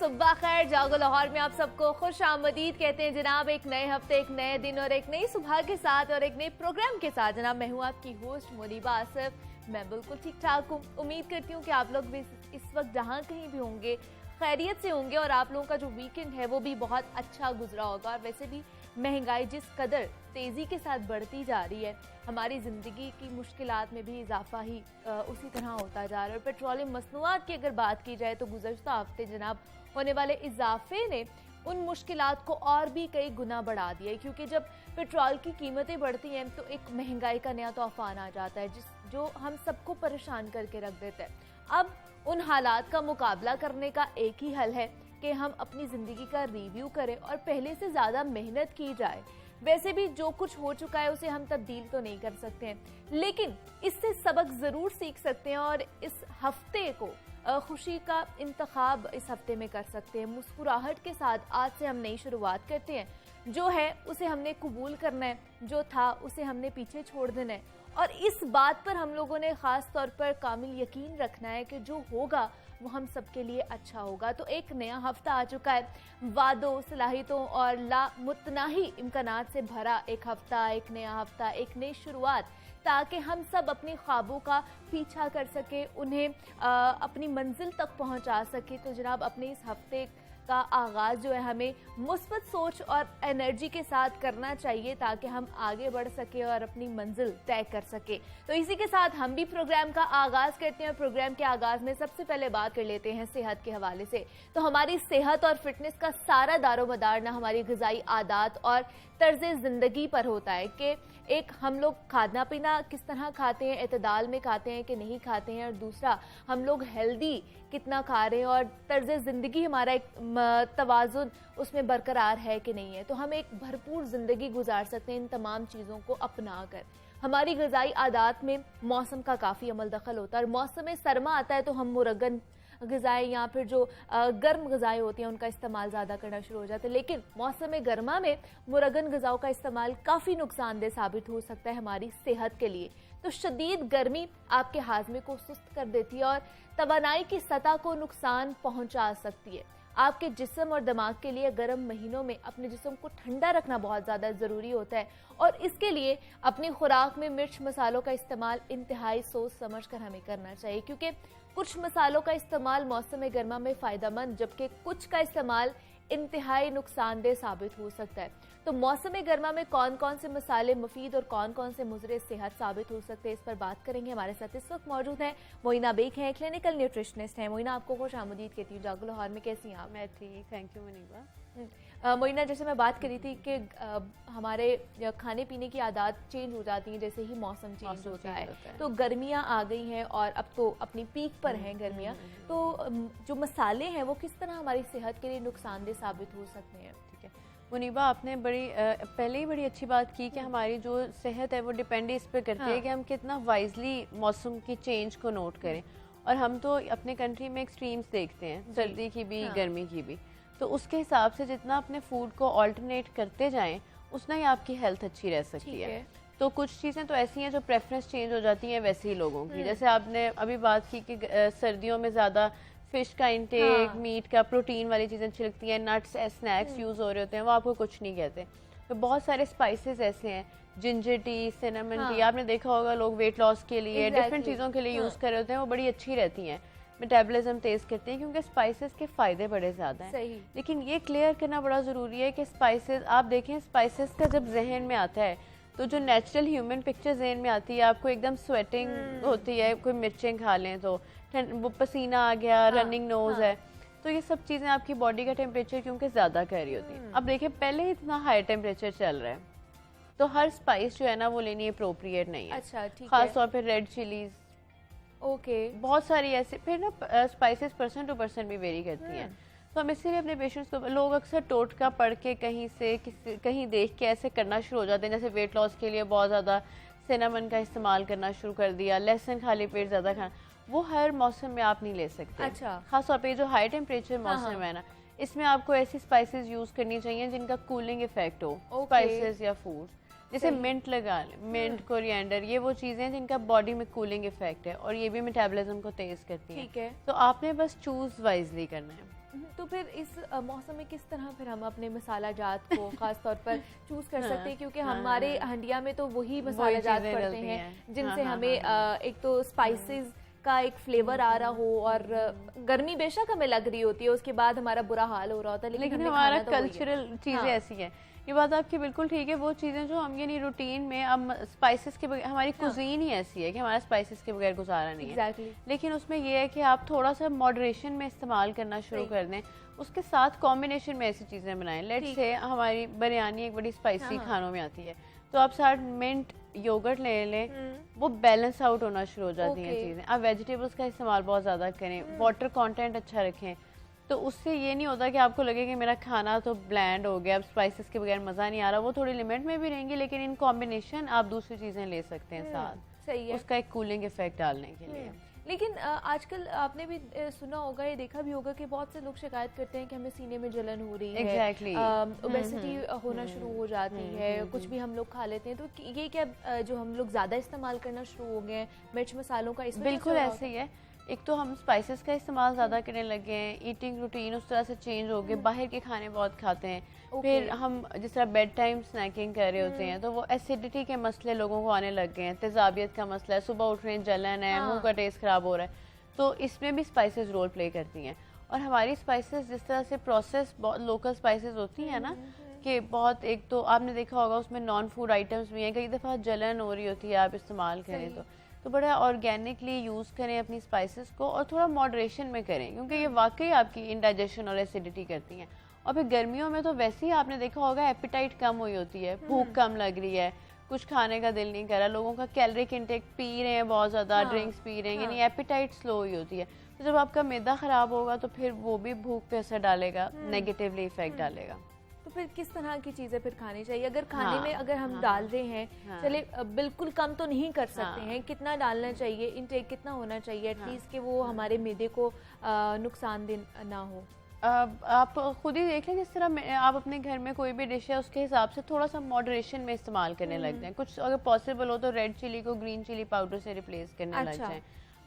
सुबह खैर, जागो लाहौर में आप सबको खुश आमदीद कहते हैं जनाब। एक नए हफ्ते, एक नए दिन और एक नई सुबह के साथ और एक नए प्रोग्राम के साथ जनाब, मैं हूँ आपकी होस्ट मुनीबा आसिफ। मैं बिल्कुल ठीक ठाक हूँ। उम्मीद करती हूँ कि आप लोग भी इस वक्त जहाँ कहीं भी होंगे खैरियत से होंगे और आप लोगों का जो वीकेंड है वो भी बहुत अच्छा गुजरा होगा। और वैसे भी महंगाई जिस कदर तेज़ी के साथ बढ़ती जा रही है, हमारी ज़िंदगी की मुश्किलात में भी इजाफा ही उसी तरह होता जा रहा है। और पेट्रोलियम मसनूआत की अगर बात की जाए तो गुज़श्ता हफ्ते जनाब होने वाले इजाफे ने उन मुश्किलात को और भी कई गुना बढ़ा दिया है, क्योंकि जब पेट्रोल की कीमतें बढ़ती हैं तो एक महंगाई का नया तूफान आ जाता है जो हम सबको परेशान करके रख देता है। अब उन हालात का मुकाबला करने का एक ही हल है कि हम अपनी ज़िंदगी का रिव्यू करें और पहले से ज़्यादा मेहनत की जाए। वैसे भी जो कुछ हो चुका है उसे हम तब्दील तो नहीं कर सकते हैं, लेकिन इससे सबक ज़रूर सीख सकते हैं और इस हफ्ते को खुशी का इंतखाब इस हफ्ते में कर सकते हैं। मुस्कुराहट के साथ आज से हम नई शुरुआत करते हैं। जो है उसे हमने कबूल करना है, जो था उसे हमने पीछे छोड़ देना है। और इस बात पर हम लोगों ने ख़ास तौर पर कामिल यकीन रखना है कि जो होगा वो हम सबके लिए अच्छा होगा। तो एक नया हफ्ता आ चुका है, वादों, सलाहियतों और लामुतनाही इम्कानात से भरा एक हफ्ता, एक नया हफ्ता, एक नई शुरुआत, ताकि हम सब अपने ख्वाबों का पीछा कर सके, उन्हें अपनी मंजिल तक पहुंचा सके। तो जनाब अपने इस हफ्ते का आगाज़ जो है हमें मुस्बत सोच और एनर्जी के साथ करना चाहिए ताकि हम आगे बढ़ सके और अपनी मंजिल तय कर सके। तो इसी के साथ हम भी प्रोग्राम का आगाज़ करते हैं। प्रोग्राम के आगाज़ में सबसे पहले बात कर लेते हैं सेहत के हवाले से। तो हमारी सेहत और फिटनेस का सारा दारोमदार ना हमारी ग़िज़ाई आदात और तर्ज़ ज़िंदगी पर होता है कि एक हम लोग खाना पीना किस तरह खाते हैं, एतदाल में खाते हैं कि नहीं खाते हैं, और दूसरा हम लोग हेल्दी कितना खा रहे हैं और तर्ज़ ज़िंदगी हमारा एक तवाज़ुन उसमें बरकरार है कि नहीं है। तो हम एक भरपूर ज़िंदगी गुजार सकते हैं इन तमाम चीज़ों को अपना कर। हमारी ग़िज़ाई आदात में मौसम का काफ़ी अमल दखल होता है। और मौसम सरमा आता है तो हम मुरगन ग़िज़ाएँ या फिर जो गर्म ग़िज़ाएँ होती हैं उनका इस्तेमाल ज़्यादा करना शुरू हो जाता है। लेकिन मौसम गर्मा में मुरगन ग़िज़ाओं का इस्तेमाल काफ़ी नुकसानदेह साबित हो सकता है हमारी सेहत के लिए। तो शदीद गर्मी आपके हाज़मे को सुस्त कर देती है और तवानाई की सतह को नुकसान पहुंचा सकती है। आपके जिस्म और दिमाग के लिए गर्म महीनों में अपने जिस्म को ठंडा रखना बहुत ज़्यादा ज़रूरी होता है और इसके लिए अपनी खुराक में मिर्च मसालों का इस्तेमाल इंतहाई सोच समझ कर हमें करना चाहिए, क्योंकि कुछ मसालों का इस्तेमाल मौसम गर्मा में फ़ायदेमंद जबकि कुछ का इस्तेमाल इंतहाई नुकसानदेह साबित हो सकता है। तो मौसम गर्मा में कौन कौन से मसाले मुफीद और कौन कौन से मुज़र सेहत साबित हो सकते हैं, इस पर बात करेंगे। हमारे साथ इस वक्त मौजूद हैं मोइना बेग हैं, क्लिनिकल न्यूट्रिशनिस्ट हैं। मोइना, आपको खुश आमदीद कहती हूँ जागो लाहौर में। कैसी हैं आप? मैं ठीक, थैंक यू मुनीबा। मोइना, जैसे मैं बात करी थी कि हमारे खाने पीने की आदत चेंज हो जाती हैं जैसे ही मौसम चेंज होता है। तो गर्मियाँ आ गई हैं और अब तो अपनी पीक पर हैं गर्मियाँ। तो जो मसाले हैं वो किस तरह हमारी सेहत के लिए नुकसानदेह साबित हो सकते हैं? ठीक है मुनीबा, आपने पहले ही बड़ी अच्छी बात की कि हमारी जो सेहत है वो डिपेंड इस पर करती है कि हम कितना वाइजली मौसम की चेंज को नोट करें। और हम तो अपने कंट्री में एक्सट्रीम्स देखते हैं, सर्दी की भी गर्मी की भी। तो उसके हिसाब से जितना अपने फूड को ऑल्टरनेट करते जाएं उतना ही आपकी हेल्थ अच्छी रह सकती है। तो कुछ चीज़ें तो ऐसी हैं जो प्रेफरेंस चेंज हो जाती हैं वैसे ही लोगों की। जैसे आपने अभी बात की कि सर्दियों में ज़्यादा फिश का इंटेक, मीट का, प्रोटीन वाली चीज़ें अच्छी लगती हैं, नट्स स्नैक्स यूज़ हो रहे होते हैं, वो आपको कुछ नहीं कहते। तो बहुत सारे स्पाइसेस ऐसे हैं, जिंजर टी, सिनेमन टी, आपने देखा होगा लोग वेट लॉस के लिए डिफरेंट चीज़ों के लिए यूज़ कर रहे होते हैं, वो बड़ी अच्छी रहती हैं, मेटाबॉलिज्म तेज करती हैं क्योंकि स्पाइसेस के फ़ायदे बड़े ज़्यादा हैं। लेकिन ये क्लियर करना बड़ा ज़रूरी है कि स्पाइसेस, आप देखें स्पाइसेस का जब जहन में आता है तो जो नेचुरल ह्यूमन पिक्चर जहन में आती है, आपको एकदम स्वेटिंग होती है, कोई मिर्चें खा लें तो वो पसीना आ गया, रनिंग नोज है, तो ये सब चीज़ें आपकी बॉडी का टेम्परेचर क्योंकि ज़्यादा कर रही होती है। अब देखिए पहले इतना हाई टेम्परेचर चल रहा है तो हर स्पाइस जो है ना वो लेनी अप्रोप्रिएट नहीं है। अच्छा, ठीक है। खासतौर पर रेड चिलीज, बहुत सारी ऐसे, फिर ना स्पाइसेस पर्सन टू पर्सन भी वेरी करती हैं। तो हम इसीलिए अपने पेशेंट्स को, लोग अक्सर टोटका पढ़ के कहीं से कहीं देख के ऐसे करना शुरू हो जाते हैं, जैसे वेट लॉस के लिए बहुत ज़्यादा सिनेमन का इस्तेमाल करना शुरू कर दिया, लहसुन खाली पेट ज़्यादा खाना, वो हर मौसम में आप नहीं ले सकते। अच्छा। खासतौर पर जो हाई टेम्परेचर मौसम है ना, इसमें आपको ऐसी स्पाइसेस यूज़ करनी चाहिए जिनका कूलिंग इफेक्ट हो, स्पाइसेस या फूड, जैसे मिंट लगा लें, मिंट, कोरिएंडर, ये वो चीज़ें हैं जिनका बॉडी में कूलिंग इफेक्ट है और ये भी मेटाबॉलिज्म को तेज़ करती हैं। ठीक है। तो आपने बस चूज़ वाइजली करना है। तो फिर इस मौसम में किस तरह फिर हम अपने मसाला जात को खास तौर पर चूज कर सकते हैं, क्योंकि हमारे हंडिया में तो वही मसाला जात पड़ते हैं जिनसे हमें एक तो स्पाइसेस का एक फ्लेवर आ रहा हो, और गर्मी बेशक हमें लग रही होती है, उसके बाद हमारा बुरा हाल हो रहा होता है, लेकिन हमारा कल्चरल चीजें ऐसी है। ये बात आपकी बिल्कुल ठीक है। वो चीज़ें जो हम यानी रूटीन में अब स्पाइसेस के बगैर, हमारी कुजीन ही ऐसी है कि हमारा स्पाइसेस के बगैर गुजारा नहीं है। लेकिन उसमें ये है कि आप थोड़ा सा मॉडरेशन में इस्तेमाल करना शुरू कर दें, उसके साथ कॉम्बिनेशन में ऐसी चीज़ें बनाएं। लेट्स से हमारी बिरयानी एक बड़ी स्पाइसी खानों में आती है, तो आप साथ मिंट योगर्ट ले लें, वो बैलेंस आउट होना शुरू हो जाती हैं चीज़ें। आप वेजिटेबल्स का इस्तेमाल बहुत ज़्यादा करें, वाटर कंटेंट अच्छा रखें, तो उससे ये नहीं होता कि आपको लगे कि मेरा खाना तो ब्लैंड हो गया, अब स्पाइसेस के बगैर मज़ा नहीं आ रहा। वो थोड़ी लिमिट में भी रहेंगी, लेकिन इन कॉम्बिनेशन आप दूसरी चीज़ें ले सकते हैं साथ। सही है, उसका एक कूलिंग इफेक्ट डालने के लिए। लेकिन आजकल आपने भी सुना होगा, ये देखा भी होगा कि बहुत से लोग शिकायत करते हैं कि हमें सीने में जलन हो रही है, ओबेसिटी होना शुरू हो जाती है, कुछ भी हम लोग खा लेते हैं। तो ये क्या जो हम लोग ज़्यादा इस्तेमाल करना शुरू हो गए हैं मिर्च मसालों का, इसमें बिल्कुल ऐसे ही है। एक तो हम स्पाइसेस का इस्तेमाल ज़्यादा करने लगे हैं, ईटिंग रूटीन उस तरह से चेंज हो गए, बाहर के खाने बहुत खाते हैं। फिर हम जिस तरह बेड टाइम स्नैकिंग कर रहे होते हैं, तो वो एसिडिटी के मसले लोगों को आने लग गए हैं, तेजाबियत का मसला है, सुबह उठ रहे हैं जलन है, मुंह का टेस्ट खराब हो रहा है, तो इसमें भी स्पाइसेस रोल प्ले करती हैं। और हमारी स्पाइसेस जिस तरह से प्रोसेस लोकल स्पाइसेस होती हैं ना, कि बहुत, एक तो आपने देखा होगा उसमें नॉन फूड आइटम्स भी हैं, कई दफ़ा जलन हो रही होती है आप इस्तेमाल करें तो बड़ा ऑर्गेनिकली यूज़ करें अपनी स्पाइसेस को, और थोड़ा मॉडरेशन में करें, क्योंकि ये वाकई आपकी इंडाइजेशन और एसिडिटी करती हैं। और फिर गर्मियों में तो वैसे ही आपने देखा होगा एपिटाइट कम हुई होती है, भूख कम लग रही है, कुछ खाने का दिल नहीं कर रहा, लोगों का कैलोरिक इंटेक पी रहे हैं बहुत ज़्यादा, ड्रिंक्स पी रहे हैं, यानी एपिटाइट स्लो हुई होती है। तो जब आपका मैदा ख़राब होगा तो फिर वो भी भूख पे असर डालेगा, नेगेटिवली इफेक्ट डालेगा। तो फिर किस तरह की चीजें फिर खानी चाहिए अगर खाने में अगर हम डाल रहे हैं, चले बिल्कुल कम तो नहीं कर सकते हैं, कितना डालना चाहिए, इनटेक कितना होना चाहिए एटलीस्ट कि वो हमारे मैदे को नुकसानदेह ना हो? आप खुद ही देख लें, जिस तरह आप अपने घर में कोई भी डिश है उसके हिसाब से थोड़ा सा मॉडरेशन में इस्तेमाल करने लग जाएं। कुछ अगर पॉसिबल हो तो रेड चिली को ग्रीन चिली पाउडर से रिप्लेस करने लग जाएं।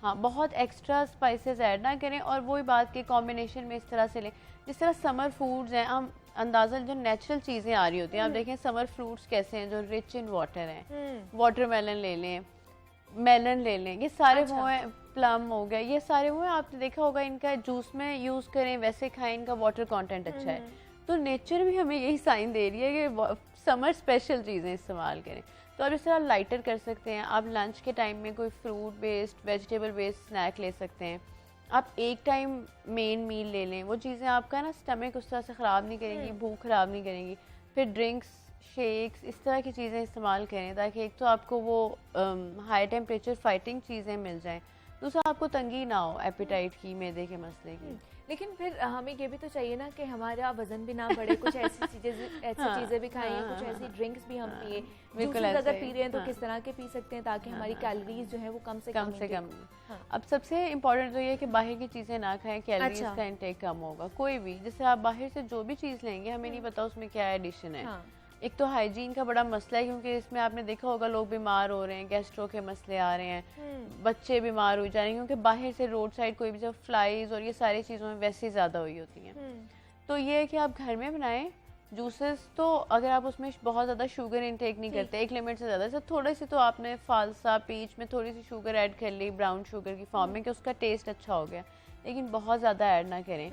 हाँ, बहुत एक्स्ट्रा स्पाइसेस ऐड ना करें, और वही बात के कॉम्बिनेशन में इस तरह से लें। जिस तरह समर फूड्स हैं, हम अंदाज़ा जो नेचुरल चीज़ें आ रही होती हैं, आप देखें समर फ्रूट्स कैसे हैं जो रिच इन वाटर हैं, वाटरमेलन ले लें, मेलन ले लें, ये सारे वो हैं, प्लम हो गया, ये सारे वो हैं, आपने देखा होगा इनका जूस में यूज़ करें, वैसे खाएं, इनका वाटर कंटेंट अच्छा है। तो नेचर भी हमें यही साइन दे रही है कि समर स्पेशल चीज़ें इस्तेमाल करें। तो आप इस तरह लाइटर कर सकते हैं, आप लंच के टाइम में कोई fruit based vegetable based snack ले सकते हैं, आप एक टाइम मेन मील ले लें, वो चीज़ें आपका ना स्टमक उस तरह से ख़राब नहीं करेंगी, भूख ख़राब नहीं करेंगी। फिर ड्रिंक्स, शेक्स, इस तरह की चीज़ें इस्तेमाल करें, ताकि एक तो आपको वो हाई टेम्परेचर फाइटिंग चीज़ें मिल जाएं, दूसरा आपको तंगी ना हो एपिटाइट की, मैदे के मसले की। लेकिन फिर हमें ये भी तो चाहिए ना कि हमारा वजन भी ना बढ़े, कुछ ऐसी चीज़ें भी खाएं, कुछ ऐसी ड्रिंक्स भी हम पिए। बिल्कुल, अगर पी रहे हैं तो किस तरह के पी सकते हैं ताकि हमारी कैलोरीज जो है वो कम से कम। अब सबसे इम्पोर्टेंट तो ये है कि बाहर की चीज़ें ना खाएं, कैलोरीज का इंटेक कम होगा। कोई भी, जैसे आप बाहर से जो भी चीज़ लेंगे, हमें नहीं पता उसमें क्या एडिशन है। एक तो हाइजीन का बड़ा मसला है, क्योंकि इसमें आपने देखा होगा लोग बीमार हो रहे हैं, गैस्ट्रो के मसले आ रहे हैं, बच्चे बीमार हो जा रहे हैं, क्योंकि बाहर से रोड साइड कोई भी जब फ्लाइज और ये सारी चीज़ों में वैसे ही ज़्यादा हुई होती हैं। तो ये है कि आप घर में बनाएं जूसेस, तो अगर आप उसमें बहुत ज़्यादा शुगर इंटेक नहीं करते, एक लिमिट से ज़्यादा, जैसे थोड़ी सी तो आपने फालसा पीच में थोड़ी सी शुगर ऐड कर ली ब्राउन शुगर की फॉर्म में कि उसका टेस्ट अच्छा हो गया, लेकिन बहुत ज़्यादा ऐड ना करें,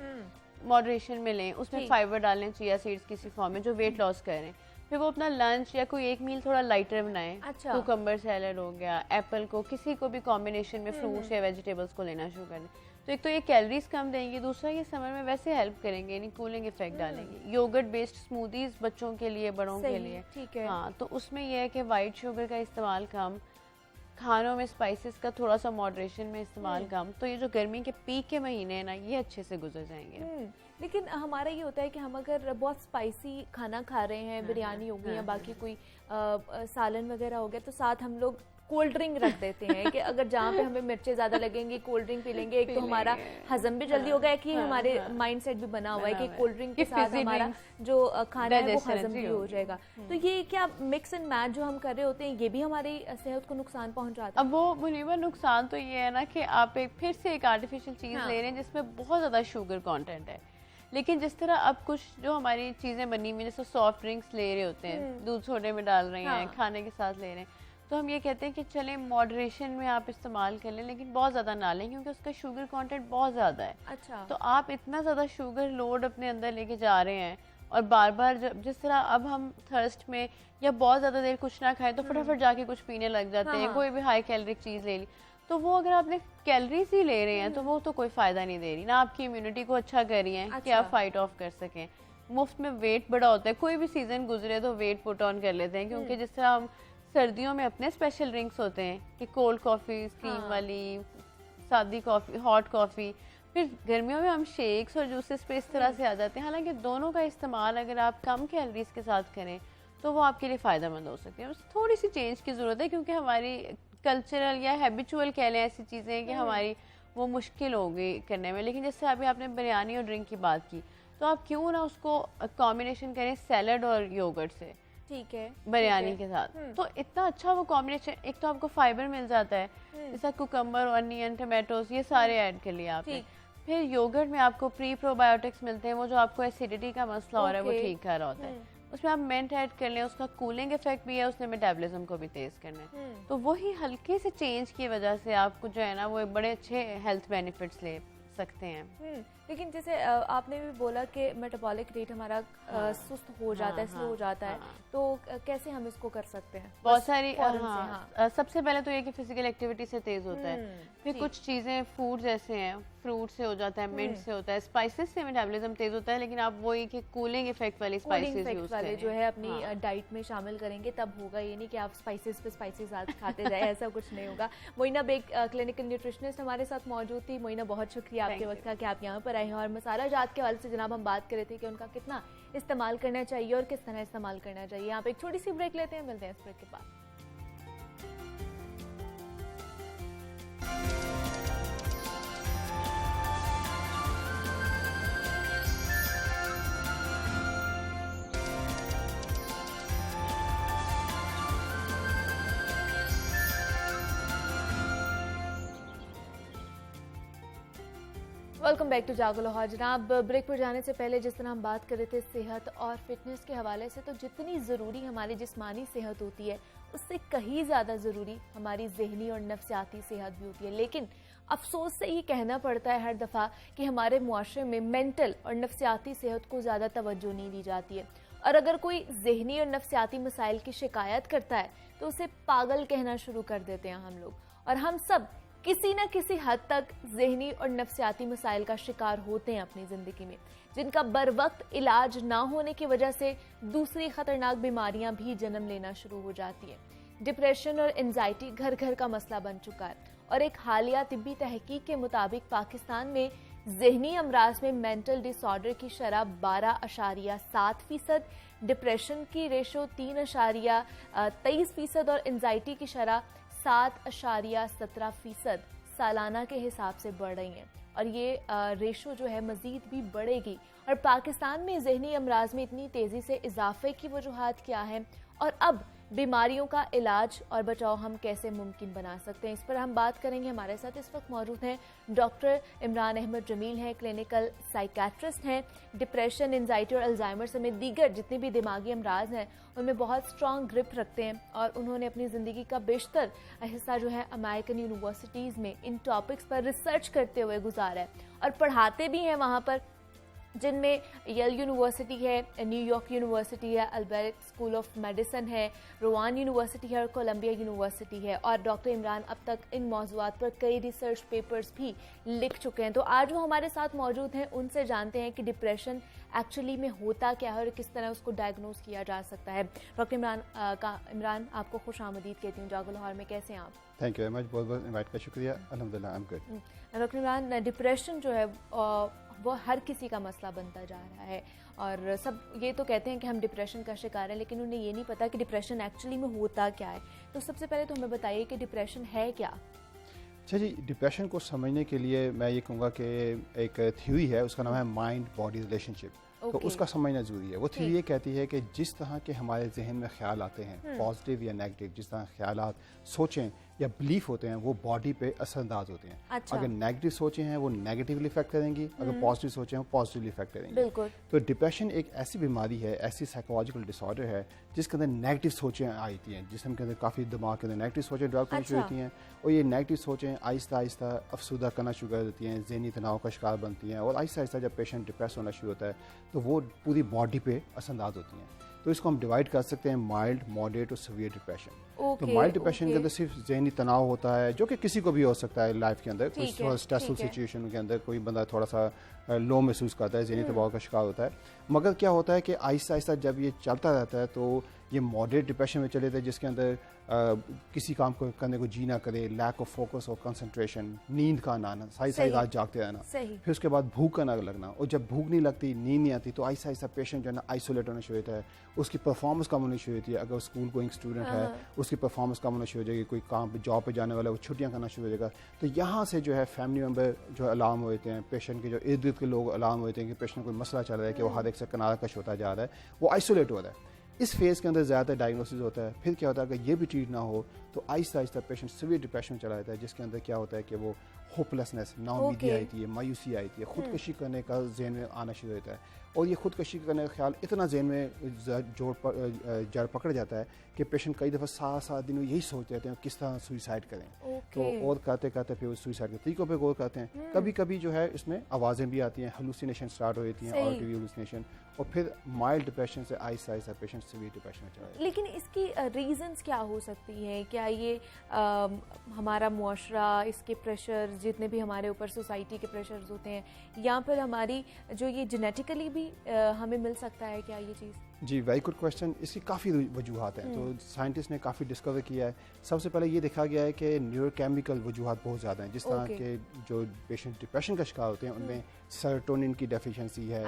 मॉडरेशन में लें। उसमें फाइबर डालें, चिया सीड्स किसी फॉर्म में जो वेट लॉस करें। फिर वो अपना लंच या कोई एक मील थोड़ा लाइटर बनाएं। कुकम्बर सैलड हो गया, एप्पल को किसी को भी कॉम्बिनेशन में फ्रूट्स या वेजिटेबल्स को लेना शुरू कर दें। तो एक तो ये कैलोरीज कम देंगी, दूसरा ये समर में वैसे हेल्प करेंगे, यानी कूलिंग इफेक्ट डालेंगे। योगर्ट बेस्ड स्मूदीज बच्चों के लिए, बड़ों के लिए, ठीक है। हाँ, तो उसमें यह है कि वाइट शुगर का इस्तेमाल कम, खानों में स्पाइसेस का थोड़ा सा मॉडरेशन में इस्तेमाल कम, तो ये जो गर्मी के पीक के महीने हैं ना, ये अच्छे से गुजर जाएंगे। लेकिन हमारा ये होता है कि हम अगर बहुत स्पाइसी खाना खा रहे हैं, बिरयानी हो गई या बाकी कोई सालन वगैरह हो गया, तो साथ हम लोग कोल्ड ड्रिंक रख देते हैं कि अगर जहाँ पे हमें मिर्चें ज़्यादा लगेंगी कोल्ड ड्रिंक पी लेंगे। एक तो हमारा हजम भी जल्दी होगा, कि हमारे माइंड सेट भी बना हुआ है कि कोल्ड ड्रिंक के साथ हमारा जो खाना है वो हजम भी हो जाएगा। तो ये क्या मिक्स एंड मैच जो हम कर रहे होते हैं, ये भी हमारी सेहत को नुकसान पहुँचाता है? अब वो मुनीबा नुकसान तो ये है ना कि आप फिर से एक आर्टिफिशियल चीज़ ले रहे हैं जिसमें बहुत ज़्यादा शुगर कॉन्टेंट है। लेकिन जिस तरह अब कुछ जो हमारी चीज़ें बनी हुई जैसे सॉफ्ट ड्रिंक्स ले रहे होते हैं, दूध सोडे में डाल रहे हैं, खाने के साथ ले रहे हैं, तो हम ये कहते हैं कि चलें मॉडरेशन में आप इस्तेमाल कर लें, लेकिन बहुत ज़्यादा ना लें क्योंकि उसका शुगर कंटेंट बहुत ज़्यादा है। अच्छा। तो आप इतना ज़्यादा शुगर लोड अपने अंदर लेके जा रहे हैं और बार बार जब जिस तरह अब हम थर्स्ट में या बहुत ज़्यादा देर कुछ ना खाएं तो फटाफट जाके कुछ पीने लग जाते हैं, कोई भी हाई कैलोरिक चीज़ ले ली, तो वो अगर आपने कैलोरीज ही ले रहे हैं तो वो तो कोई फ़ायदा नहीं दे रही ना, आपकी इम्यूनिटी को अच्छा कर रही है कि आप फाइट ऑफ कर सकें। मुफ्त में वेट बड़ा होता है, कोई भी सीज़न गुजरे तो वेट पुट ऑन कर लेते हैं, क्योंकि जिस तरह हम सर्दियों में अपने स्पेशल ड्रिंक्स होते हैं कि कोल्ड कॉफ़ी, स्टीम वाली, सादी कॉफ़ी, हॉट कॉफ़ी, फिर गर्मियों में हम शेक्स और जूसेस पे इस तरह से आ जाते हैं। हालांकि दोनों का इस्तेमाल अगर आप कम कैलोरीज के साथ करें तो वो आपके लिए फ़ायदेमंद हो सकती है। थोड़ी सी चेंज की ज़रूरत है क्योंकि हमारी कल्चरल या हैबिचुअल कह लें ऐसी चीज़ें हैं कि हमारी वो मुश्किल हो गई करने में। लेकिन जैसे अभी आपने बिरयानी और ड्रिंक की बात की, तो आप क्यों ना उसको कॉम्बिनेशन करें सैलड और योगर्ट से, ठीक है, बिरयानी के साथ, तो इतना अच्छा वो कॉम्बिनेशन, एक तो आपको फाइबर मिल जाता है, जैसा कुकम्बर, अनियन, टमाटोज, ये सारे ऐड कर लिया आपने। फिर योगर्ट में आपको प्री प्रोबायोटिक्स मिलते हैं, वो जो आपको एसिडिटी का मसला हो रहा है वो ठीक कर रहा होता है। उसमें आप मिंट ऐड कर लें, उसका कूलिंग इफेक्ट भी है, उसने मेटाबॉलिज्म को भी तेज करना है। तो वही हल्के से चेंज की वजह से आपको जो है ना वो बड़े अच्छे हेल्थ बेनिफिट्स ले सकते हैं। लेकिन जैसे आपने भी बोला कि मेटाबॉलिक रेट हमारा सुस्त हो जाता है, स्लो हो जाता है, तो कैसे हम इसको कर सकते हैं? बहुत सारी सबसे पहले तो ये कि फिजिकल एक्टिविटी से तेज होता है, फिर कुछ चीज़ें फूड जैसे हैं, फ्रूट से हो जाता है, मिंट से होता है, स्पाइसेस से मेटाबॉलिज्म तेज होता है, लेकिन आप वही कि कूलिंग इफेक्ट वाली स्पाइसेस यूज वाले जो है अपनी डाइट में शामिल करेंगे तब होगा। ये नहीं कि आप स्पाइसेस पे स्पाइसेस खाते जाए, ऐसा कुछ नहीं होगा। मोइना बेग क्लिनिकल न्यूट्रिशनिस्ट हमारे साथ मौजूद थी। मोइना, बहुत शुक्रिया आपके वक्त का कि आप यहाँ पर आए हैं। और मसाला जात के हवाले से जनाब हम बात कर रहे थे कि उनका कितना इस्तेमाल करना चाहिए और किस तरह इस्तेमाल करना चाहिए। यहाँ पे एक छोटी सी ब्रेक लेते हैं, मिलते हैं इस ब्रेक के बाद। वेलकम बैक टू जागो लाहौर। जनाब, ब्रेक पर जाने से पहले जिस तरह हम बात कर रहे थे सेहत और फिटनेस के हवाले से, तो जितनी ज़रूरी हमारी जिस्मानी सेहत होती है उससे कहीं ज़्यादा ज़रूरी हमारी जहनी और नफ्सियाती सेहत भी होती है। लेकिन अफसोस से ये कहना पड़ता है हर दफ़ा कि हमारे मुआशरे में मेंटल और नफ्सियाती सेहत को ज़्यादा तवज्जो नहीं दी जाती है। और अगर कोई जहनी और नफ्सियाती मसाइल की शिकायत करता है तो उसे पागल कहना शुरू कर देते हैं हम लोग। और हम सब किसी न किसी हद तक ज़हनी और नफ्सियाती मसाइल का शिकार होते हैं अपनी ज़िंदगी में, जिनका बर वक्त इलाज ना होने की वजह से दूसरी ख़तरनाक बीमारियां भी जन्म लेना शुरू हो जाती हैं। डिप्रेशन और एंजाइटी घर घर का मसला बन चुका है और एक हालिया तिब्बी तहकीक के मुताबिक पाकिस्तान में ज़हनी अमराज में मेंटल डिसऑर्डर की शरह 12.7%, डिप्रेशन की रेशो 3.23% और एंजाइटी की शरह 7.17% सालाना के हिसाब से बढ़ रही हैं। और ये रेशो जो है मज़ीद भी बढ़ेगी। और पाकिस्तान में ज़हनी अमराज में इतनी तेज़ी से इजाफे की वजूहात क्या हैं और अब बीमारियों का इलाज और बचाव हम कैसे मुमकिन बना सकते हैं, इस पर हम बात करेंगे। हमारे साथ इस वक्त मौजूद हैं डॉक्टर इमरान अहमद जमील हैं, क्लिनिकल साइकेट्रिस्ट हैं। डिप्रेशन, एंजाइटी और अल्जाइमर समेत दीगर जितने भी दिमागी अमराज हैं उनमें बहुत स्ट्रॉन्ग ग्रिप रखते हैं और उन्होंने अपनी ज़िंदगी का बेशतर हिस्सा जो है अमेरिकन यूनिवर्सिटीज़ में इन टॉपिक्स पर रिसर्च करते हुए गुजारा है और पढ़ाते भी हैं वहाँ पर, जिनमें येल यूनिवर्सिटी है, न्यूयॉर्क यूनिवर्सिटी है, अल्बर्ट स्कूल ऑफ मेडिसिन है, रोवान यूनिवर्सिटी है और कोलंबिया यूनिवर्सिटी है। और डॉक्टर इमरान अब तक इन मौज़ूआत पर कई रिसर्च पेपर्स भी लिख चुके हैं। तो आज वो हमारे साथ मौजूद हैं, उनसे जानते हैं कि डिप्रेशन एक्चुअली में होता क्या है और किस तरह उसको डायग्नोज किया जा सकता है। डॉक्टर इमरान, आपको खुश आमदीद कहती हूँ जागो लाहौर में। कैसे हैं आप? थैंक यू वेरी मच, बहुत बहुत इनवाइट का शुक्रिया। अल्हम्दुलिल्लाह I am good. Doctor Imran, depression जो है वो हर किसी का मसला बनता जा रहा है और सब ये तो कहते हैं कि हम डिप्रेशन का शिकार हैं, लेकिन उन्हें ये नहीं पता कि डिप्रेशन एक्चुअली में होता क्या है। तो सबसे पहले तो हमें बताइए कि डिप्रेशन है क्या? अच्छा जी, डिप्रेशन को समझने के लिए मैं ये कहूँगा कि एक थ्योरी है, उसका नाम है माइंड बॉडी रिलेशनशिप। तो उसका समझना ज़रूरी है। वो थ्योरी ये कहती है कि जिस तरह के हमारे जहन में ख्याल आते हैं, पॉजिटिव या नेगेटिव, जिस तरह ख्यालात सोचें या बिलीफ होते हैं वो बॉडी पे असरअंदाज होते हैं। अच्छा। अगर नेगेटिव सोचें हैं वो नेगेटिवली इफेक्ट करेंगी, अगर पॉजिटिव सोचें हैं वो पॉजिटिवली इफेक्ट करेंगी। बिल्कुल। तो डिप्रेशन एक ऐसी बीमारी है, ऐसी साइकोलॉजिकल डिसऑर्डर है जिसके अंदर नेगेटिव सोचें आती हैं, जिसम के अंदर काफ़ी दिमाग के अंदर नेगेटिव सोचें डेवलप होनी शुरू अच्छा। होती हैं, और ये नेगेटिव सोचें आहिस्ता आहिस्ता अफसुदा करना शुरू कर देती हैं, ज़हनी तनाव का शिकार बनती हैं, और आहिस्ता आहिस्ता जब पेशेंट डिप्रेस होना शुरू होता है तो वो पूरी बॉडी पे असरअंदाज होती हैं। तो इसको हम डिवाइड कर सकते हैं माइल्ड, मॉडरेट और सीवियर डिप्रेशन। तो माइल्ड डिप्रेशन के अंदर सिर्फ ज़हनी तनाव होता है जो कि किसी को भी हो सकता है लाइफ के अंदर, कोई थोड़ा स्ट्रेसफुल सिचुएशन के अंदर कोई बंदा थोड़ा सा लो महसूस करता है, ज़हनी दबाव का शिकार होता है। मगर क्या होता है कि आहिस्ता आहिस्ता जब ये चलता रहता है तो ये मॉडरेट डिप्रेशन में चले थे, जिसके अंदर किसी काम को करने को जी ना करे, लैक ऑफ फोकस और कंसंट्रेशन, नींद का ना आना, सारी सारी रात जागते रहना, फिर उसके बाद भूख का ना लगना, और जब भूख नहीं लगती, नींद नहीं आती, तो आहिस्ता आहिस्ता पेशेंट जो है ना आइसोलेट होना शुरू होता है, उसकी परफॉर्मेंस कम होनी शुरू होती है। अगर स्कूल गोइंग स्टूडेंट है उसकी परफॉर्मेंस कम होना शुरू हो जाएगी, कोई काम पे जॉब पे जाने वाला है वो छुट्टियां करना शुरू हो जाएगा। तो यहाँ से जो है फैमिली मेम्बर जो अलार्म होते हैं, पेशेंट के जो इर्द गिर्द के लोग अलार्म होते हैं कि पेशेंट कोई मसला चल रहा है, कि वो हर एक से किनारा कश होता जा रहा है, वो आइसोलेट हो रहा है। इस फेज़ के अंदर ज़्यादा डायग्नोसिस होता है। फिर क्या होता है, अगर ये भी ट्रीट ना हो तो Aahista Aahista patient severe depression में चला जाता है, जिसके अंदर क्या होता है कि वो होपलेसनेस, नाउमीदी आती है, मायूसी आती है, खुदकशी करने का जहन में आना शुरू होता है, और ये खुदकशी करने का ख्याल इतना जहन में जड़ पकड़ जाता है कि पेशेंट कई दफ़ा 7-7 दिन यही सोचते रहते हैं किस तरह सुइसाइड करें। तो और करते करते फिर सुइसाइड के तरीकों पे गौर करते हैं। कभी कभी जो है इसमें आवाज़ें भी आती हैं, हेलुसिनेशन स्टार्ट हो जाती हैं, ऑडिटरी हेलुसिनेशन, और फिर माइल्ड डिप्रेशन से Aahista Aahista patient severe depression में चला जाता है। लेकिन इसकी रीजंस क्या हो सकती हैं? क्या ये हमारा मुआशरा, इसके प्रेशर जितने भी हमारे ऊपर सोसाइटी के प्रेशर्स होते हैं, या फिर हमारी जो ये जेनेटिकली भी हमें मिल सकता है क्या ये चीज़? जी, वेरी गुड क्वेश्चन। इसकी काफ़ी वजूहात हैं। तो साइंटिस्ट ने काफ़ी डिस्कवर किया है। सबसे पहले ये देखा गया है कि न्यूरोकेमिकल वजूहात बहुत ज़्यादा हैं, जिस तरह के जो पेशेंट डिप्रेशन का शिकार होते हैं उनमें सेरोटोनिन की डेफिशिएंसी है,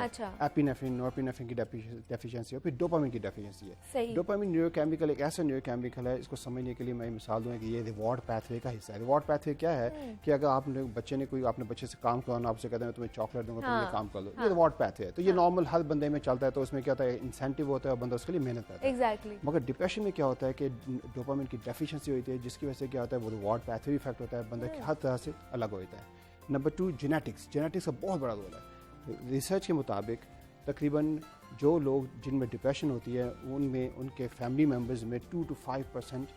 एपिनेफ्रिन, नॉरएपिनेफ्रिन की डेफिशिएंसी है, फिर डोपामिन की डेफिशिएंसी है। डोपामिन न्यूरोकेमिकल एक ऐसा न्यूरोकेमिकल है, इसको समझने के लिए मैं मिसाल दूँ कि ये रिवॉर्ड पैथवे का हिस्सा है। रिवॉर्ड पैथवे क्या है कि अगर आपने आपने बच्चे से काम करना, आपसे कहते हैं तुम्हें चॉकलेट दूंगा, तुम ये काम कर लो, ये रिवॉर्ड पैथवे है। तो ये नॉर्मल हर बंदे में चलता है, तो उसमें क्या होता है, इंसेंटिव होता है और बंदा उसके लिए मेहनत करता है। Exactly. मगर डिप्रेशन में क्या होता है कि डोपामिन की डेफिशिएंसी होती है, जिसकी वजह से क्या होता है, वो रिवॉर्ड पैथवे इफेक्ट होता है, बंदा हर तरह से अलग हो जाता है। Number 2, genetics. जेनेटिक्स का बहुत बड़ा रोल है। रिसर्च के मुताबिक तकरीबन जो लोग जिनमें डिप्रेशन होती है उनमें उनके फैमिली मेम्बर्स में 2 to 5%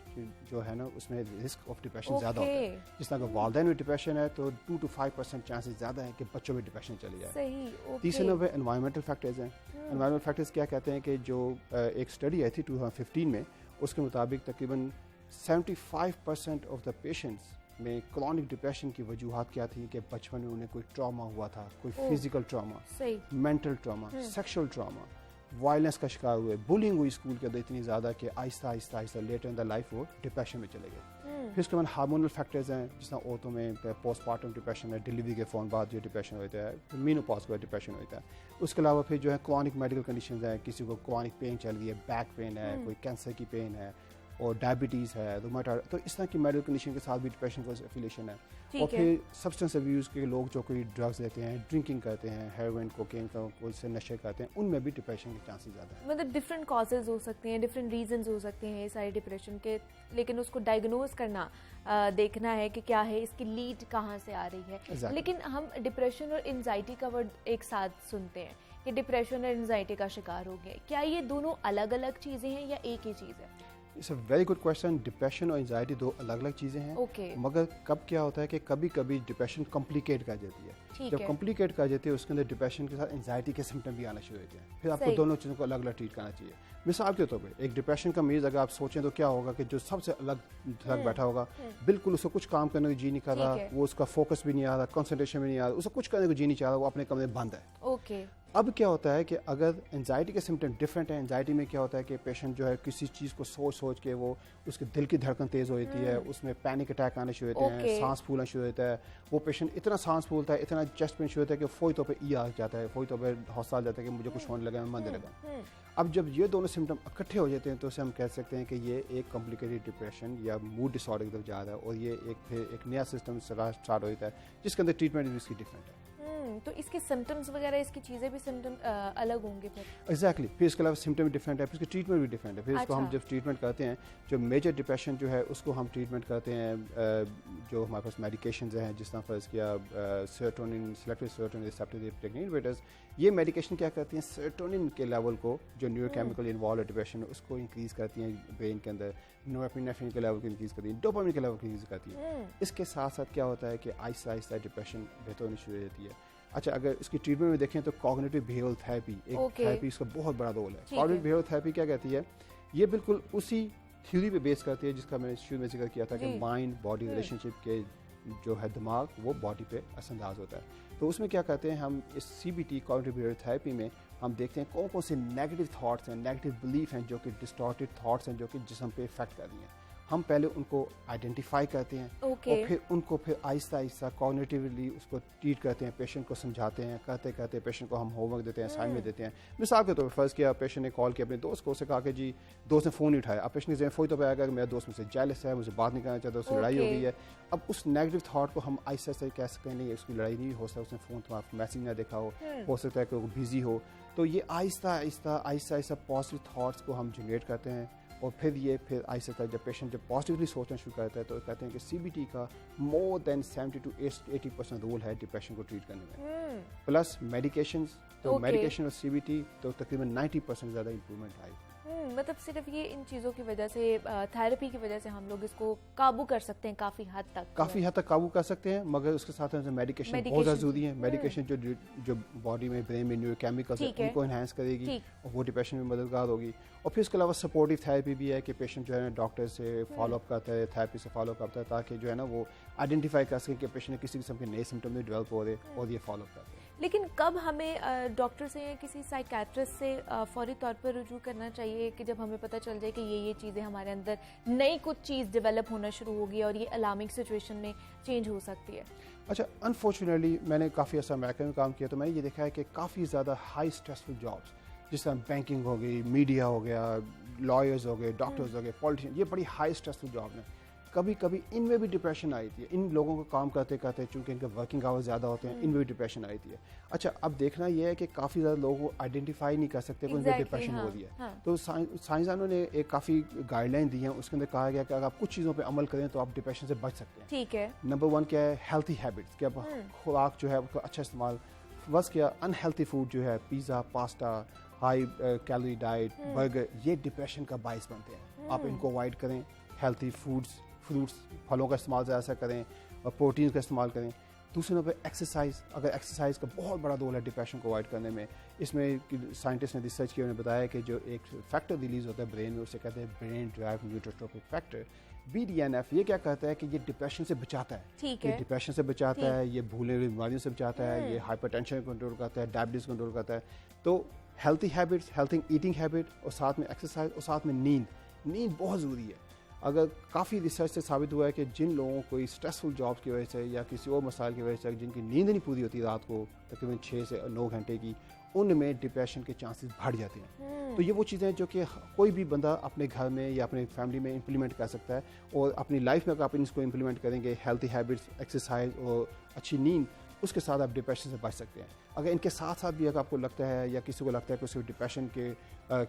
जो है ना उसमें रिस्क ऑफ डिप्रेशन ज़्यादा होता है। जिस तरह अगर वालिदैन में डिप्रेशन है तो 2 to 5% चांसेस ज़्यादा है कि बच्चों में डिप्रेशन चली जाए। तीसरे नंबर एनवायरमेंटल फैक्टर्स हैं। एनवायरमेंटल फैक्टर्स क्या कहते हैं कि जो एक स्टडी आई थी 2015 में, उसके मुताबिक तकरीबन 75% ऑफ द पेशेंट्स में क्रॉनिक डिप्रेशन की वजूहात क्या थी कि बचपन में उन्हें कोई ट्रॉमा हुआ था, कोई physical trauma, mental trauma, sexual trauma, violence का शिकार हुए, बुलिंग हुई स्कूल के अंदर इतनी ज़्यादा कि Aahista Aahista Aahista letter in the life वो डिप्रेशन में चले गए। फिर उसके बाद हार्मोनल फैक्टर्स हैं, जिस तरह औरतों में पोस्टमार्टम डिप्रेशन है, डिलीवरी के फ़ौरन बाद जो डिप्रेशन होता है, मेनोपॉज का डिप्रेशन होता है। उसके अलावा फिर जो है क्रॉनिक मेडिकल कंडीशन है, किसी को क्रॉनिक पेन चल रही है, बैक पेन है, कोई कैंसर की पेन है, और डायबिटीज़ है, रूमेटॉइड, तो इस तरह की मेडिकल कंडीशन के साथ भी डिप्रेशन का एफिलिएशन है। और फिर सब्सटेंस अब्यूज़ के लोग जो कोई ड्रग्स लेते हैं, ड्रिंकिंग करते हैं, हेरोइन, कोकेन का कोई से नशे करते हैं, उनमें भी डिप्रेशन के चांसेस ज़्यादा हैं। मतलब डिफरेंट कॉजेज़ हो सकते हैं, डिफरेंट रीजंस हो सकते हैं सारे डिप्रेशन के, लेकिन उसको डायग्नोज करना, देखना है कि क्या है, इसकी लीड कहाँ से आ रही है। लेकिन हम डिप्रेशन और एंजाइटी का वर्ड एक साथ सुनते हैं कि डिप्रेशन और एंजाइटी का शिकार हो गया। क्या ये दोनों अलग अलग चीज़ें हैं या एक ही चीज़ है? It's a very good question. Depression और एंजाइटी दो अलग अलग चीज़ें हैं। मगर कब क्या होता है कि कभी कभी डिप्रेशन कॉम्प्लिकेट कर जाती है। जब कॉम्प्लिकेट कर जाती है उसके अंदर डिप्रेशन के साथ एंजाइटी के सिम्टम भी आना शुरू होते हैं। फिर आपको दोनों चीज़ों को अलग अलग ट्रीट करना चाहिए। मिसाल के तौर पर एक डिप्रेशन का मरीज अगर आप सोचें तो क्या होगा कि जो सबसे अलग थलग बैठा होगा, बिल्कुल उसको कुछ काम करने को जी नहीं कर रहा, वो उसका फोकस भी नहीं आ रहा, कंसंट्रेशन भी नहीं आ रहा, उसको कुछ करने को जी नहीं चाह रहा, वो अपने कमरे बंद है। अब क्या होता है कि अगर एंजाइटी के सिम्टम डिफरेंट है, एंजाइटी में क्या होता है कि पेशेंट जो है किसी चीज़ को सोच सोच के वो उसके दिल की धड़कन तेज़ हो जाती है, उसमें पैनिक अटैक आने शुरू होते हैं, सांस फूलना शुरू होता है, वो पेशेंट इतना सांस फूलता है, इतना चेस्ट पेन शुरू होता है कि फौरी तौर पर आ जाता है, फौरी तौर पर हौसला आ जाता है कि मुझे कुछ होने लगा, मंद लगा। अब जब ये दोनों सिम्टम इकट्ठे हो जाते हैं तो उसे हम कह सकते हैं कि ये एक कॉम्प्लिकेटेड डिप्रेशन या मूड डिसऑर्डर की तरफ जा रहा है, और ये एक नया सिस्टम स्टार्ट होता है जिसके अंदर ट्रीटमेंट भी इसकी डिफरेंट है। तो इसके सिम्टम्स वगैरह, इसकी चीज़ें भी सिम्टम अलग होंगे फिर? एग्जैक्टली फिर इसके अलावा सिम्टम भी डिफरेंट है, फिर इसकी ट्रीटमेंट भी डिफरेंट है। फिर इसको हम अच्छा। जब ट्रीटमेंट करते हैं, जो मेजर डिप्रेशन जो है उसको हम ट्रीटमेंट करते हैं, जो हमारे पास मेडिकेशन हैं जिस तरह फर्ज किया serotonin, selective serotonin receptor pregnant inhibitors, ये मेडिकेशन क्या करती हैं, सेरोटोनिन के लेवल को, जो न्यूरोकेमिकल इन्वॉल्व है डिप्रेशन में, उसको इंक्रीज़ करती हैं ब्रेन के अंदर, नोरेपिनेफ्रिन के लेवल को इंक्रीज़ करती हैं, डोपामिन के लेवल को इंक्रीज़ करती हैं। इसके साथ साथ क्या होता है कि आहिस्ता आहिस्ता डिप्रेशन बेहतर होनी शुरू हो जाती है। अच्छा, अगर इसकी ट्रीटमेंट में देखें तो कॉग्निटिव बिहेवियरल थेरेपी एक थेरेपी, इसका बहुत बड़ा रोल है। कॉग्निटिव बिहेवियरल थेरेपी क्या कहती है, ये बिल्कुल उसी थ्योरी पे बेस करती है जिसका मैंने शुरू में जिक्र किया था कि माइंड बॉडी रिलेशनशिप के जो है दिमाग वो बॉडी पे असरअंदाज होता है। तो उसमें क्या करते हैं हम, इस CBT कॉग्निटिव बिहेवियरल थेरेपी में हम देखते हैं कौन कौन से नेगेटिव थॉट्स हैं, नेगेटिव बिलीफ हैं, जो कि डिस्टॉर्टेड थॉट्स हैं, जो कि जिस्म पे इफेक्ट कर रही हैं। हम पहले उनको आइडेंटिफाई करते हैं और फिर उनको फिर आहिस्ता आहिस्ता कॉग्निटिवली उसको ट्रीट करते हैं, पेशेंट को समझाते हैं, करते करते पेशेंट को हम होमवर्क देते हैं, असाइनमेंट देते हैं। मिसाल के तौर पर फ़र्ज़ किया पेशेंट ने कॉल किया अपने दोस्त को, उसे कहा कि जी दोस्त ने फ़ोन नहीं उठाया। अब पेशेंट के ज़हन फ़ौरी तौर पर आएगा कि मेरा दोस्त मुझसे जेलस है, मुझे बात नहीं करना चाहता, उससे लड़ाई हो गई है। अब उस नेगेटिव थॉट को हम आहिस्ता आहिस्ता कह सकते हैं नहीं उसकी लड़ाई नहीं हो सकता, उसने फ़ोन तुम्हारा मैसेज ना देखा हो सकता है कि वो बिज़ी हो। तो ये आहिस्ता आहिस्ता आहिस्ता आहिस्ता पॉजिटिव थाट्स को हम जनरेट करते हैं और फिर आहिस्ता आहिस्ता जब पेशेंट जब पॉजिटिवली सोचना शुरू करता है तो कहते हैं कि CBT का मोर देन 70 to 80% रोल है डिप्रेशन को ट्रीट करने में। प्लस मेडिकेशंस, तो मेडिकेशन और CBT तो तकरीबन 90% ज़्यादा इंप्रूवमेंट आई। मतलब सिर्फ ये इन चीज़ों की वजह से, थेरेपी की वजह से हम लोग इसको काबू कर सकते हैं काफ़ी हद तक काबू कर सकते हैं, मगर उसके साथ मेडिकेशन बहुत ज़्यादा ज़रूरी है। मेडिकेशन जो बॉडी में ब्रेन में न्यूरोकेमिकल्स है उनको एनहांस करेगी और वो डिप्रेशन में मददगार होगी। और फिर इसके अलावा सपोर्टिव थेरेपी भी है कि पेशेंट जो है ना डॉक्टर से फॉलोअप करता है, थेरेपी से फॉलोअप करता है, ताकि जो है ना वो आइडेंटिफाई कर सके कि पेशेंट ने किसी किस्म के नए सिम्टम में डेवलप हो रहे और ये फॉलोअप करते हैं। लेकिन कब हमें डॉक्टर से या किसी साइकेट्रिस्ट से फौरी तौर पर रुजू करना चाहिए कि जब हमें पता चल जाए कि ये चीज़ें हमारे अंदर नई कुछ चीज़ डेवलप होना शुरू होगी और ये अलार्मिंग सिचुएशन में चेंज हो सकती है? अच्छा, अनफॉर्चुनेटली मैंने काफ़ी ऐसा अमेरिका में काम किया तो मैंने ये देखा है कि काफ़ी ज़्यादा हाई स्ट्रेसफुल जॉब्स, जिस तरह बैंकिंग हो गई, मीडिया हो गया, लॉयर्स हो गए, डॉक्टर्स हो गए, पॉलिटिशियन, ये बड़ी हाई स्ट्रेसफुल जॉब हैं। कभी कभी इनमें भी डिप्रेशन आई थी, इन लोगों को काम करते करते चूँकि इनके वर्किंग आवर्स ज़्यादा होते हैं, इनमें भी डिप्रेशन आई थी। अच्छा, अब देखना यह है कि काफ़ी ज़्यादा लोगों को आइडेंटिफाई नहीं कर सकते कि उनको डिप्रेशन हो रही है। तो साइंसदानों ने एक काफ़ी गाइडलाइन दी है, उसके अंदर कहा गया कि अगर आप कुछ चीज़ों पर अमल करें तो आप डिप्रेशन से बच सकते हैं। ठीक है। नंबर 1 क्या है, हेल्थी हैबिट्स, कि आप खुराक जो है उसका अच्छा इस्तेमाल। बस क्या, अनहेल्थी फूड जो है, pizza, pasta, high calorie diet, burger, ये डिप्रेशन का बाइस बनते हैं। आप इनको अवॉइड करें। हेल्थी फूड्स, फ्रूट्स, फलों का इस्तेमाल ज़्यादा करें और प्रोटीन का इस्तेमाल करें। दूसरे नंबर पर एक्सरसाइज, अगर एक्सरसाइज का बहुत बड़ा रोल है डिप्रेशन को अवॉइड करने में। इसमें साइंटिस्ट ने रिसर्च किया, उन्होंने बताया कि जो एक फैक्टर रिलीज होता है ब्रेन में, उसे कहते हैं brain drive neurotrophic factor, BDNF। ये क्या कहता है कि ये डिप्रेशन से बचाता है। ठीक ये है। डिप्रेशन से बचाता है, ये भूलने वाली बीमारियों से बचाता है, ये हाइपरटेंशन कंट्रोल करता है, डायबिटीज़ कंट्रोल करता है। तो healthy habits, healthy eating habit और साथ में एक्सरसाइज और साथ में नींद बहुत ज़रूरी है। अगर काफ़ी रिसर्च से साबित हुआ है कि जिन लोगों को स्ट्रेसफुल जॉब की वजह से या किसी और मसाइल की वजह से जिनकी नींद नहीं पूरी होती रात को तकरीबन 6 से 9 घंटे की, उनमें डिप्रेशन के चांसेस बढ़ जाते हैं। तो ये वो चीज़ें हैं जो कि कोई भी बंदा अपने घर में या अपने फैमिली में इंप्लीमेंट कर सकता है और अपनी लाइफ में अगर आप इसको इंप्लीमेंट करेंगे, हेल्थी हैबिट्स, एक्सरसाइज और अच्छी नींद, उसके साथ आप डिप्रेशन से बच सकते हैं। अगर इनके साथ साथ भी अगर आपको लगता है या किसी को लगता है कि उसे डिप्रेशन के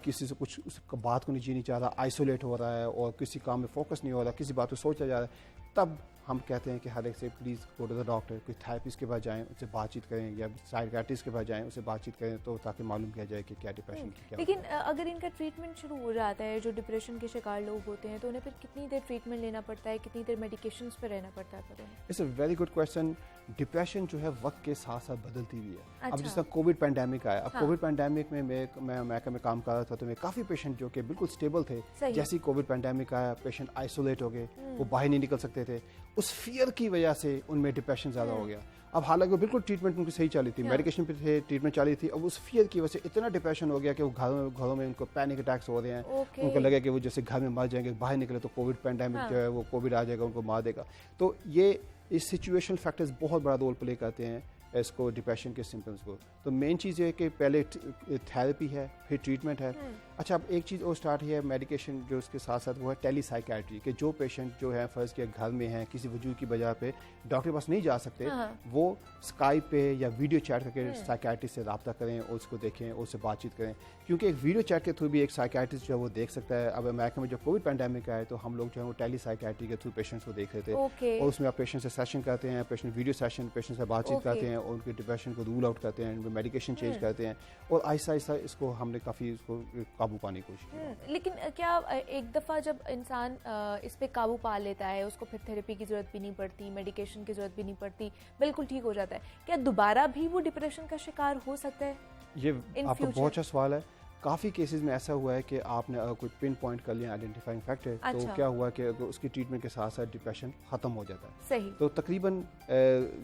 किसी से कुछ उस बात को नहीं जीनी चाह रहा, आइसोलेट हो रहा है और किसी काम में फोकस नहीं हो रहा, किसी बात को सोचा जा रहा है, तब हम कहते हैं कि हर एक से please go to the doctor, कोई थेरेपिस्ट के पास जाएं, उससे बातचीत करें या साइकियाट्रिस्ट के पास जाएं, उससे बातचीत करें तो ताकि मालूम किया जाए कि क्या डिप्रेशन की क्या। लेकिन अगर इनका ट्रीटमेंट शुरू हो जाता है, जो डिप्रेशन के शिकार लोग होते हैं, तो उन्हें फिर कितनी देर ट्रीटमेंट लेना पड़ता है, कितनी देर मेडिकेशंस पर रहना पड़ता है फिर उन्हें? It's a very good question. Depression जो है वक्त के साथ साथ बदलती हुई है। अच्छा। अब जिस तरह कोविड पैंडेमिक आया, अब कोविड पैंडेमिक में मैं अमेरिका में काम कर रहा था तो मैं काफ़ी पेशेंट जो कि बिल्कुल स्टेबल थे, जैसे ही कोविड पैंडेमिक आया पेशेंट आइसोलेट हो गए, वो बाहर नहीं निकल सकते थे। उस फियर की वजह से उनमें डिप्रेशन ज़्यादा हो गया। अब हालांकि वो बिल्कुल ट्रीटमेंट उनकी सही चली थी, मेडिकेशन पे थे, ट्रीटमेंट चली थी, अब उस फियर की वजह से इतना डिप्रेशन हो गया कि वो घरों में उनको पैनिक अटैक्स हो रहे हैं। उनको लगा कि वो जैसे घर में मर जाएंगे, बाहर निकले तो कोविड पैंडेमिक जो है वो कोविड आ जाएगा, उनको मार देगा। तो ये इस सिचुएशनल फैक्टर्स बहुत बड़ा रोल प्ले करते हैं इसको, डिप्रेशन के सिम्टम्स को। तो मेन चीज़ ये है कि पहले थेरेपी है, फिर ट्रीटमेंट है। अच्छा, अब एक चीज़ और स्टार्ट है मेडिकेशन जो उसके साथ साथ वो है टेलीसाइकेट्री, कि जो पेशेंट जो है फ़र्ज़ के घर में हैं किसी वजह की वजह पे डॉक्टर के पास नहीं जा सकते, वो स्काइप पे या वीडियो चैट करके साइकेट्रिस्ट से रब्ता करें और उसको देखें और उससे बातचीत करें, क्योंकि एक वीडियो चैट के थ्रू भी एक साइकेट्रिस्ट जो है वो देख सकता है। अब अमेरिका में जो कोविड पैंडेमिक आया तो हम लोग जो है वो टेलीसाइकेट्री के थ्रू पेशेंट्स को देख रहे थे और उसमें आप पेशेंट से सेशन करते हैं, पेशेंट वीडियो सेशन, पेशेंट से बातचीत करते हैं और उनके डिप्रेशन को रूल आउट करते हैं, मेडिकेशन चेंज करते हैं और आहिस्ता आहिस्ता इसको हमने काफ़ी इसको काबू पाने की कोशिश की। लेकिन क्या एक दफ़ा जब इंसान इस पे काबू पा लेता है उसको फिर थेरेपी की ज़रूरत भी नहीं पड़ती, मेडिकेशन की ज़रूरत भी नहीं पड़ती, बिल्कुल ठीक हो जाता है, क्या दोबारा भी वो डिप्रेशन का शिकार हो सकता है? ये आपका बहुत अच्छा सवाल है। काफ़ी केसेस में ऐसा हुआ है कि आपने अगर कोई पिन पॉइंट कर लिया आइडेंटिफाइंग फैक्टर, तो क्या हुआ कि उसकी ट्रीटमेंट के साथ साथ डिप्रेशन ख़त्म हो जाता है। सही। तो तकरीबन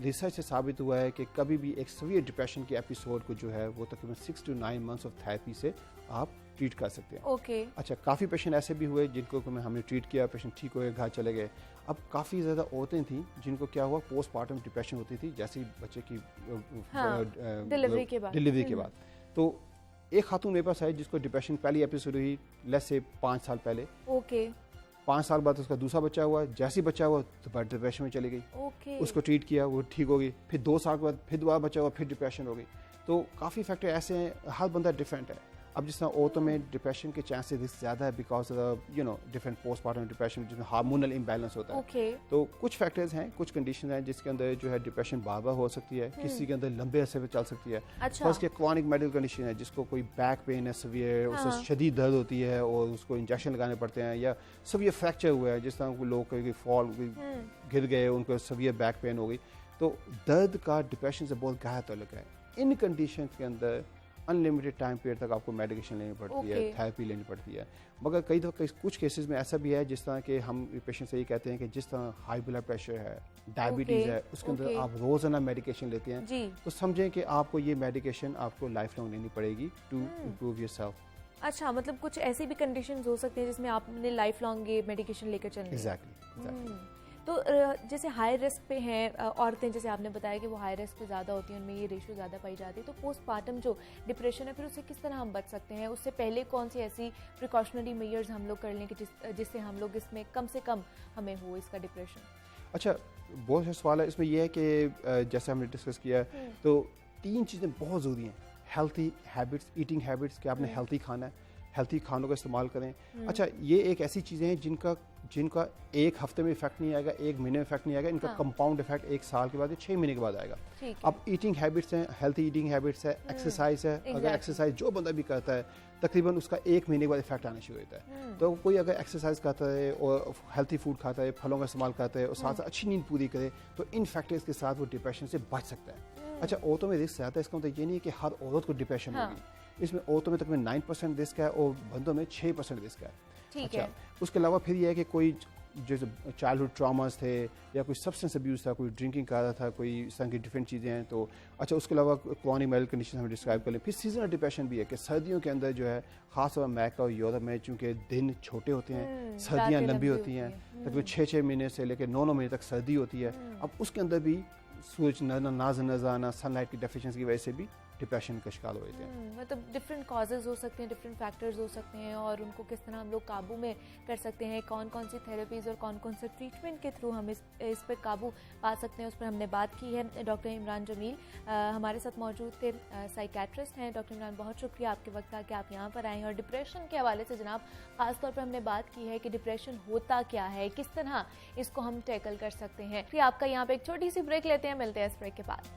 रिसर्च से साबित हुआ है कि कभी भी एक सीवियर डिप्रेशन के एपिसोड को जो है वो तकरीबन 6 to 9 months ऑफ थेरेपी से आप ट्रीट कर सकते हैं। अच्छा, काफ़ी पेशेंट ऐसे भी हुए जिनको हमने ट्रीट किया, पेशेंट ठीक हो गए, घर चले गए। अब काफ़ी ज़्यादा औरतें थी जिनको क्या हुआ, पोस्टमार्टम डिप्रेशन होती थी जैसे ही बच्चे की डिलीवरी के बाद। तो एक खातून मेरे पास आई जिसको डिप्रेशन पहली एपिसोड हुई लेस से 5 साल पहले। 5 साल बाद उसका दूसरा बच्चा हुआ, जैसे ही बच्चा हुआ तो डिप्रेशन में चली गई। उसको ट्रीट किया, वो ठीक हो गई, फिर 2 साल के बाद फिर दोबारा बच्चा हुआ, फिर डिप्रेशन हो गई। तो काफ़ी फैक्टर ऐसे हैं, हर बंदा डिफरेंट है। अब जिस तरह औरतों में डिप्रेशन के चांसेस रिस्क ज़्यादा है बिकॉज डिफरेंट पोस्टमार्टम डिप्रेशन जिसमें हार्मोनल इम्बैलेंस होता है। तो कुछ फैक्टर्स हैं, कुछ कंडीशन हैं जिसके अंदर जो है डिप्रेशन बार बार हो सकती है, किसी के अंदर लंबे अरसे पे चल सकती है। फर्स्ट के क्रॉनिक मेडिकल कंडीशन है जिसको कोई बैक पेन है सीवियर, उससे शदीद दर्द होती है और उसको इंजेक्शन लगाने पड़ते हैं, या सीवियर फ्रैक्चर हुआ है जिस तरह लोग कोई फॉल गिर गए उनको सीवियर बैक पेन हो गई। तो दर्द का डिप्रेशन से बहुत गहरा ताल्लुक है। इन कंडीशन के अंदर अनलिमिटेड टाइम पीरियड तक आपको मेडिकेशन लेनी पड़ती है, थेरेपी लेनी पड़ती है। मगर कई दफ़ा कुछ केसेस में ऐसा भी है जिस तरह के हम पेशेंट से ये कहते हैं कि जिस तरह हाई ब्लड प्रेशर है, डायबिटीज़ है, उसके अंदर आप रोज़ाना मेडिकेशन लेते हैं, तो समझें कि आपको ये मेडिकेशन आपको लाइफ लॉन्ग लेनी पड़ेगी टू इम्प्रूव योरसेल्फ। अच्छा, मतलब कुछ ऐसी भी कंडीशंस हो सकती है जिसमें आपने लाइफ लॉन्ग ये मेडिकेशन लेकर चलनी है। एग्जैक्टली। तो जैसे हाई रिस्क पे हैं औरतें, जैसे आपने बताया कि वो हाई रिस्क पे ज़्यादा होती हैं, उनमें ये रेशो ज़्यादा पाई जाती है, तो पोस्टमार्टम जो डिप्रेशन है फिर उससे किस तरह हम बच सकते हैं? उससे पहले कौन सी ऐसी प्रिकॉशनरी मेजर्स हम लोग कर लें कि जिससे हम लोग इसमें कम से कम हमें हो इसका डिप्रेशन? अच्छा, बहुत अच्छा सवाल है। इसमें यह है कि जैसे हमने डिस्कस किया तो 3 चीज़ें बहुत ज़रूरी हैं। हेल्थी हैबिट्स, ईटिंग हैबिट्स, कि आपने हेल्थी खाना है, हेल्थी खानों का इस्तेमाल करें। अच्छा, ये एक ऐसी चीज़ें हैं जिनका 1 हफ्ते में इफेक्ट नहीं आएगा, 1 महीने में इफेक्ट नहीं आएगा, इनका कंपाउंड इफेक्ट 1 साल के बाद या 6 महीने के बाद आएगा। अब ईटिंग हैबिट्स हैं, हेल्थी ईटिंग हैबिट्स है, एक्सरसाइज है। अगर एक्सरसाइज जो बंदा भी करता है तकरीबन उसका 1 महीने के बाद इफेक्ट आना शुरू होता है। तो कोई अगर एक्सरसाइज करता है और हेल्थी फूड खाता है, फलों का इस्तेमाल करता है और साथ साथ अच्छी नींद पूरी करे, तो इन फैक्टर्स के साथ वो डिप्रेशन से बच सकता है। अच्छा, औरतों में रिस्क ज़्यादा है, इसका मतलब ये नहीं है कि हर औरत को डिप्रेशन होगी। इसमें औरतों में तकरीबन 9% रिस्क है और बंदों में 6% रिस्क है। अच्छा, उसके अलावा फिर यह है कि कोई जैसे चाइल्डहुड ट्रामास थे या कोई सब्सटेंस अब्यूज़ था, कोई ड्रिंकिंग कर रहा था, कोई इस तरह की डिफरेंट चीज़ें हैं। तो अच्छा, उसके अलावा क्रॉनिक मेडिकल कंडीशन हमें डिस्क्राइब कर लें। फिर सीजनल डिप्रेशन भी है कि सर्दियों के अंदर जो है ख़ासतौर पर अमेरिका और यूरोप में चूँकि दिन छोटे होते हैं, सर्दियाँ लंबी होती हैं, तकरीबन 6-6 महीने से लेकर 9-9 महीने तक सर्दी होती है। अब उसके अंदर भी सूरज नजर आना, सनलाइट की डेफिशिएंसी की वजह से भी डिप्रेशन का शिकार हो जाते हैं। मतलब डिफरेंट कॉजेज हो सकते हैं, डिफरेंट फैक्टर्स हो सकते हैं, और उनको किस तरह हम लोग काबू में कर सकते हैं, कौन कौन सी थेरेपीज़ और कौन कौन से ट्रीटमेंट के थ्रू हम इस पर काबू पा सकते हैं, उस पर हमने बात की है। डॉक्टर इमरान जमील हमारे साथ मौजूद थे, साइकेट्रिस्ट हैं। डॉक्टर इमरान, बहुत शुक्रिया आपके वक्त था कि आप यहाँ पर आए हैं। और डिप्रेशन के हवाले से जनाब खासतौर पर हमने बात की है कि डिप्रेशन होता क्या है, किस तरह इसको हम टैकल कर सकते हैं। फिर आपका यहाँ पे एक छोटी सी ब्रेक लेते हैं, मिलते हैं इस ब्रेक के बाद।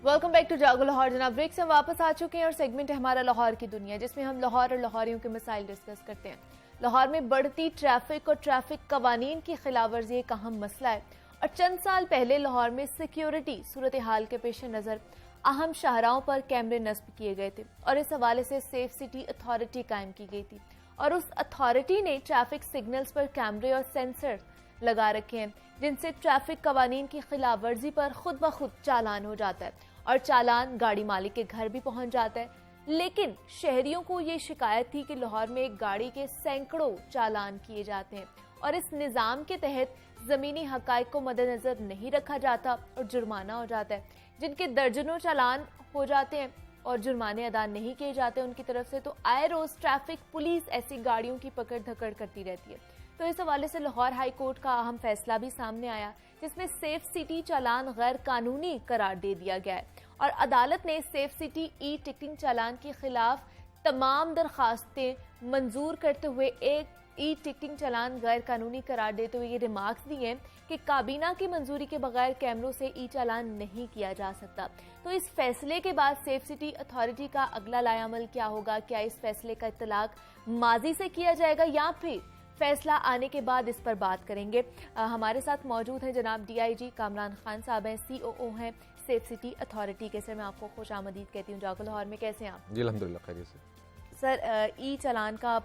वेलकम बैक टू जागो लाहौर। जनाब, ब्रेक से हम वापस आ चुके हैं और सेगमेंट है हमारा लाहौर की दुनिया, जिसमें हम लाहौर और लाहौरियों के मसाइल डिस्कस करते हैं। लाहौर में बढ़ती ट्रैफिक और ट्रैफिक कवानीन की खिलाफवर्जी एक अहम मसला है और चंद साल पहले लाहौर में सिक्योरिटी सूरत हाल के पेश नज़र अहम शाहराहों पर कैमरे नस्ब किए गए थे और इस हवाले से सेफ सिटी अथॉरिटी कायम की गई थी और उस अथॉरिटी ने ट्रैफिक सिग्नल्स पर कैमरे और सेंसर लगा रखे हैं। जिनसे ट्रैफिक कवानीन की खिलाफ वर्जी पर खुद ब खुद चालान हो जाता है और चालान गाड़ी मालिक के घर भी पहुंच जाता है। लेकिन शहरियों को ये शिकायत थी कि लाहौर में एक गाड़ी के सैकड़ों चालान किए जाते हैं और इस निज़ाम के तहत ज़मीनी हक़ाइक़ को मद्देनज़र नहीं रखा जाता और जुर्माना हो जाता है। जिनके दर्जनों चालान हो जाते हैं और जुर्माने अदा नहीं किए जाते उनकी तरफ से, तो आए रोज़ ट्रैफिक पुलिस ऐसी गाड़ियों की पकड़ धकड़ करती रहती है। तो इस हवाले से लाहौर हाई कोर्ट का अहम फैसला भी सामने आया, जिसमें सेफ सिटी चालान गैर कानूनी करार दे दिया गया है और अदालत ने सेफ सिटी ई टिकटिंग चालान के खिलाफ तमाम दरखास्तें मंजूर करते हुए एक ई टिकटिंग चालान गैर कानूनी करार देते हुए ये रिमार्क्स दिए हैं कि काबीना की मंजूरी के बगैर कैमरों से ई चालान नहीं किया जा सकता। तो इस फैसले के बाद सेफ सिटी अथॉरिटी का अगला लायामल क्या होगा? क्या इस फैसले का इत्तलाक माजी से किया जाएगा या फिर फैसला आने के बाद इस पर बात करेंगे। हमारे साथ मौजूद हैं जनाब DIG कामरान खान साहब हैं, COO हैं सेफ सिटी अथॉरिटी के। सर मैं आपको खुश आमदीद कहती हूँ जाको लाहौर में, कैसे हैं आप? जी अल्हम्दुलिल्लाह खैरियत से। सर ई चालान का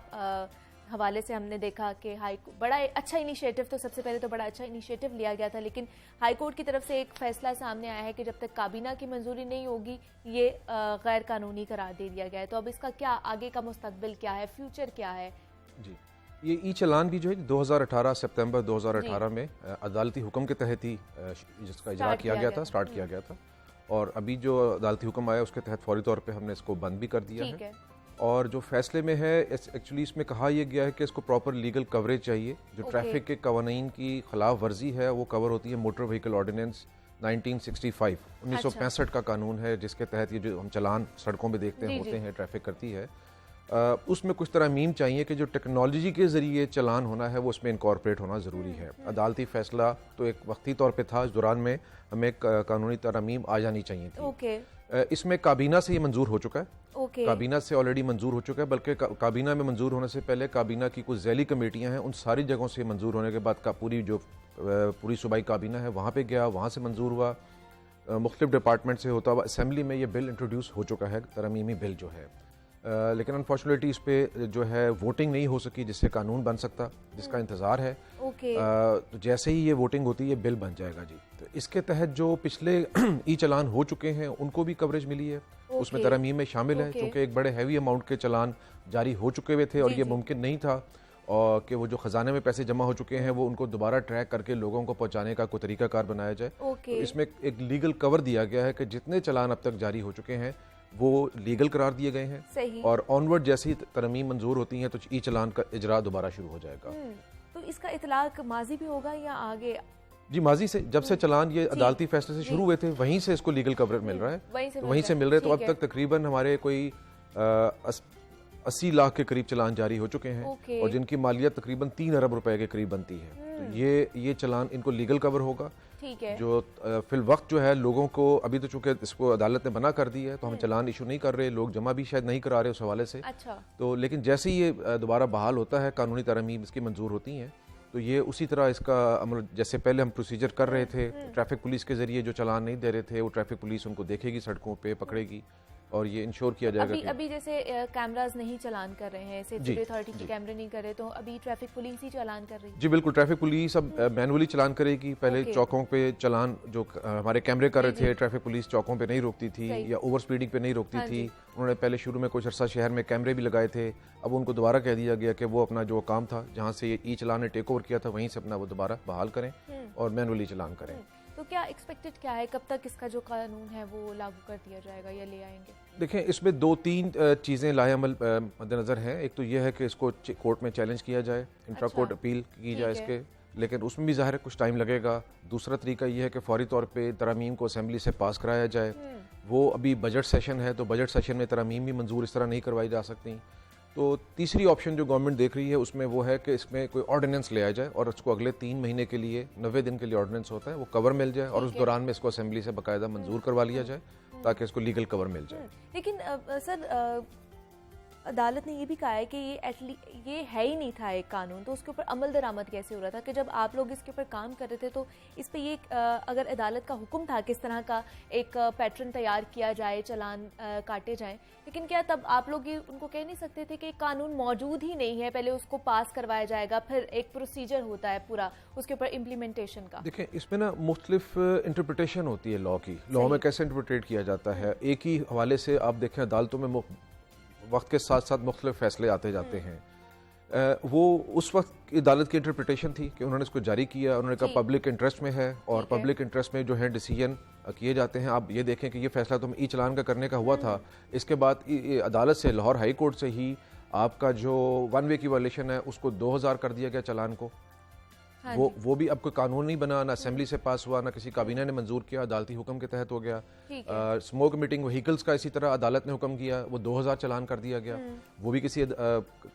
हवाले से हमने देखा कि बड़ा अच्छा इनिशिएटिव, तो सबसे पहले तो बड़ा अच्छा इनिशिएटिव लिया गया था, लेकिन हाई कोर्ट की तरफ से एक फैसला सामने आया है कि जब तक काबीना की मंजूरी नहीं होगी ये गैर कानूनी करार दे दिया गया है। तो अब इसका क्या आगे का मुस्तकबिल क्या है, फ्यूचर क्या है? जी ये ई चालान भी जो है 2018 सितंबर 2018 में अदालती हुक्म के तहत ही जिसका इजरा किया गया था, स्टार्ट किया गया था और अभी जो अदालती हुक्म आया उसके तहत फौरी तौर पे हमने इसको बंद भी कर दिया है। और जो फैसले में है एक्चुअली इसमें कहा यह गया है कि इसको प्रॉपर लीगल कवरेज चाहिए। जो ट्रैफिक के कवानीन की खिलाफ वर्जी है वो कवर होती है मोटर व्हीकल ऑर्डिनेंस 1965 1965 का कानून है, जिसके तहत ये जो हम चालान सड़कों में देखते हैं होते हैं, ट्रैफिक करती है। उसमें कुछ तरमीम चाहिए कि जो टेक्नोलॉजी के ज़रिए चालान होना है वो उसमें इनकॉर्पोरेट होना ज़रूरी है। अदालती फैसला तो एक वक्ती तौर पे था, इस दौरान में हमें कानूनी तरमीम आ जानी चाहिए थी। इसमें काबीना से ये मंजूर हो चुका है, काबीना से ऑलरेडी मंजूर हो चुका है, बल्कि काबीना में मंजूर होने से पहले काबीना की कुछ ज़ैली कमेटियाँ हैं, उन सारी जगहों से मंजूर होने के बाद का पूरी सूबाई काबीना है वहाँ पे गया, वहाँ से मंजूर हुआ, मुख्तलिफ डिपार्टमेंट से होता हुआ असेंबली में ये बिल इंट्रोड्यूस हो चुका है, तरमीमी बिल जो है। लेकिन अनफॉर्चुनेटली इस पे जो है वोटिंग नहीं हो सकी जिससे कानून बन सकता, जिसका इंतज़ार है। तो जैसे ही ये वोटिंग होती है ये बिल बन जाएगा जी। तो इसके तहत जो पिछले ई चालान हो चुके हैं उनको भी कवरेज मिली है, उसमें तरमीम में शामिल है, क्योंकि एक बड़े हैवी अमाउंट के चालान जारी हो चुके हुए थे और ये मुमकिन नहीं था और कि वो जो खजाने में पैसे जमा हो चुके हैं वो उनको दोबारा ट्रैक करके लोगों को पहुंचाने का कोई तरीकाकार बनाया जाए। तो इसमें एक लीगल कवर दिया गया है कि जितने चालान अब तक जारी हो चुके हैं वो लीगल करार दिए गए हैं और ऑनवर्ड जैसी तरमीम मंजूर होती हैं तो ई चालान का इजरा दोबारा शुरू हो जाएगा। तो इसका इतलाक माजी भी होगा या आगे? जी माजी से, जब से चालान ये अदालती फैसले से शुरू हुए थे वहीं से इसको लीगल कवरेज मिल रहा है, वहीं से मिल रहे। तो अब तक तकरीबन हमारे कोई 80 लाख के करीब चालान जारी हो चुके हैं और जिनकी मालियत तकरीबन 3 अरब रुपए के करीब बनती है। तो ये चालान इनको लीगल कवर होगा। जो फिल वक्त जो है लोगों को अभी तो चूंकि इसको अदालत ने मना कर दी है तो हम चालान इशू नहीं कर रहे, लोग जमा भी शायद नहीं करा रहे उस हवाले से। तो लेकिन जैसे ही ये दोबारा बहाल होता है, कानूनी तरमीम इसकी मंजूर होती हैं, तो ये उसी तरह इसका अमल जैसे पहले हम प्रोसीजर कर रहे थे, ट्रैफिक पुलिस के जरिए जो चालान नहीं दे रहे थे वो ट्रैफिक पुलिस उनको देखेगी, सड़कों पे पकड़ेगी और ये इंश्योर किया जाएगा। अभी जैसे कैमरास नहीं चालान कर रहे हैं, सेफ्टी अथॉरिटी के कैमरे नहीं कर रहे, तो अभी ट्रैफिक पुलिस ही चालान कर रही है? जी बिल्कुल, ट्रैफिक पुलिस अब मैनुअली चालान करेगी। पहले चौकों पे चालान जो हमारे कैमरे कर रहे थे, ट्रैफिक पुलिस चौकों पे नहीं रोकती थी या ओवर स्पीडिंग पे नहीं रोकती थी। उन्होंने पहले शुरू में कुछ अर्सा शहर में कैमरे भी लगाए थे, अब उनको दोबारा कह दिया गया कि वो अपना जो काम था जहाँ से ये ई चालान ने टेक ओवर किया था वहीं से अपना वो दोबारा बहाल करें और मैनुअली चालान करें। तो क्या एक्सपेक्टेड क्या है, कब तक इसका जो कानून है वो लागू कर दिया जाएगा या ले आएंगे? देखें, इसमें 2-3 चीज़ें लाएअमल मद्देनज़र हैं। एक तो यह है कि इसको कोर्ट में चैलेंज किया जाए, इंट्रा कोर्ट अपील की जाए इसके, लेकिन उसमें भी ज़ाहिर है कुछ टाइम लगेगा। दूसरा तरीका यह है कि फौरी तौर पे तरमीम को असेंबली से पास कराया जाए। वो अभी बजट सेशन है तो बजट सेशन में तरमीम भी मंजूर इस तरह नहीं करवाई जा सकती। तो तीसरी ऑप्शन जो गवर्नमेंट देख रही है उसमें वो है कि इसमें कोई ऑर्डिनेंस ले आया जाए और उसको अगले 3 महीने के लिए 90 दिन के लिए ऑर्डिनेंस होता है वो कवर मिल जाए और उस दौरान में इसको असेंबली से बाकायदा मंजूर करवा लिया जाए ताकि इसको लीगल कवर मिल जाए। लेकिन सर अदालत ने ये भी कहा है कि ये है ही नहीं था एक कानून, तो उसके ऊपर अमल दरामद कैसे हो रहा था कि जब आप लोग इसके ऊपर काम कर रहे थे तो इस पे ये अगर अदालत का हुक्म था किस तरह का एक पैटर्न तैयार किया जाए, चालान काटे जाएं, लेकिन क्या तब आप लोग ये उनको कह नहीं सकते थे कि कानून मौजूद ही नहीं है, पहले उसको पास करवाया जाएगा, फिर एक प्रोसीजर होता है पूरा उसके ऊपर इम्प्लीमेंटेशन का? देखें, इसमें ना मुख्तलिफ इंटरप्रिटेशन होती है लॉ की, लॉ में कैसे इंटरप्रिटेट किया जाता है। एक ही हवाले से आप देखें अदालतों में वक्त के साथ साथ मुख्तलिफ फैसले आते जाते हैं। वो उस वक्त की अदालत की इंटरप्रिटेशन थी कि उन्होंने इसको जारी किया, उन्होंने कहा पब्लिक इंटरेस्ट में है और पब्लिक इंटरेस्ट में जो है डिसीजन किए जाते हैं। आप ये देखें कि ये फैसला तो ई चलान का करने का हुआ था, इसके बाद अदालत से, लाहौर हाई कोर्ट से ही आपका जो 1 वे की वायलेशन है उसको 2000 कर दिया गया चालान को। हाँ वो भी अब कोई कानून नहीं बना, ना असेंबली से पास हुआ, ना किसी काबीना ने मंजूर किया, अदालती हुक्म के तहत हो गया। स्मोक मीटिंग व्हीकल्स का इसी तरह अदालत ने हुक्म किया, वो 2000 चालान कर दिया गया। वो भी किसी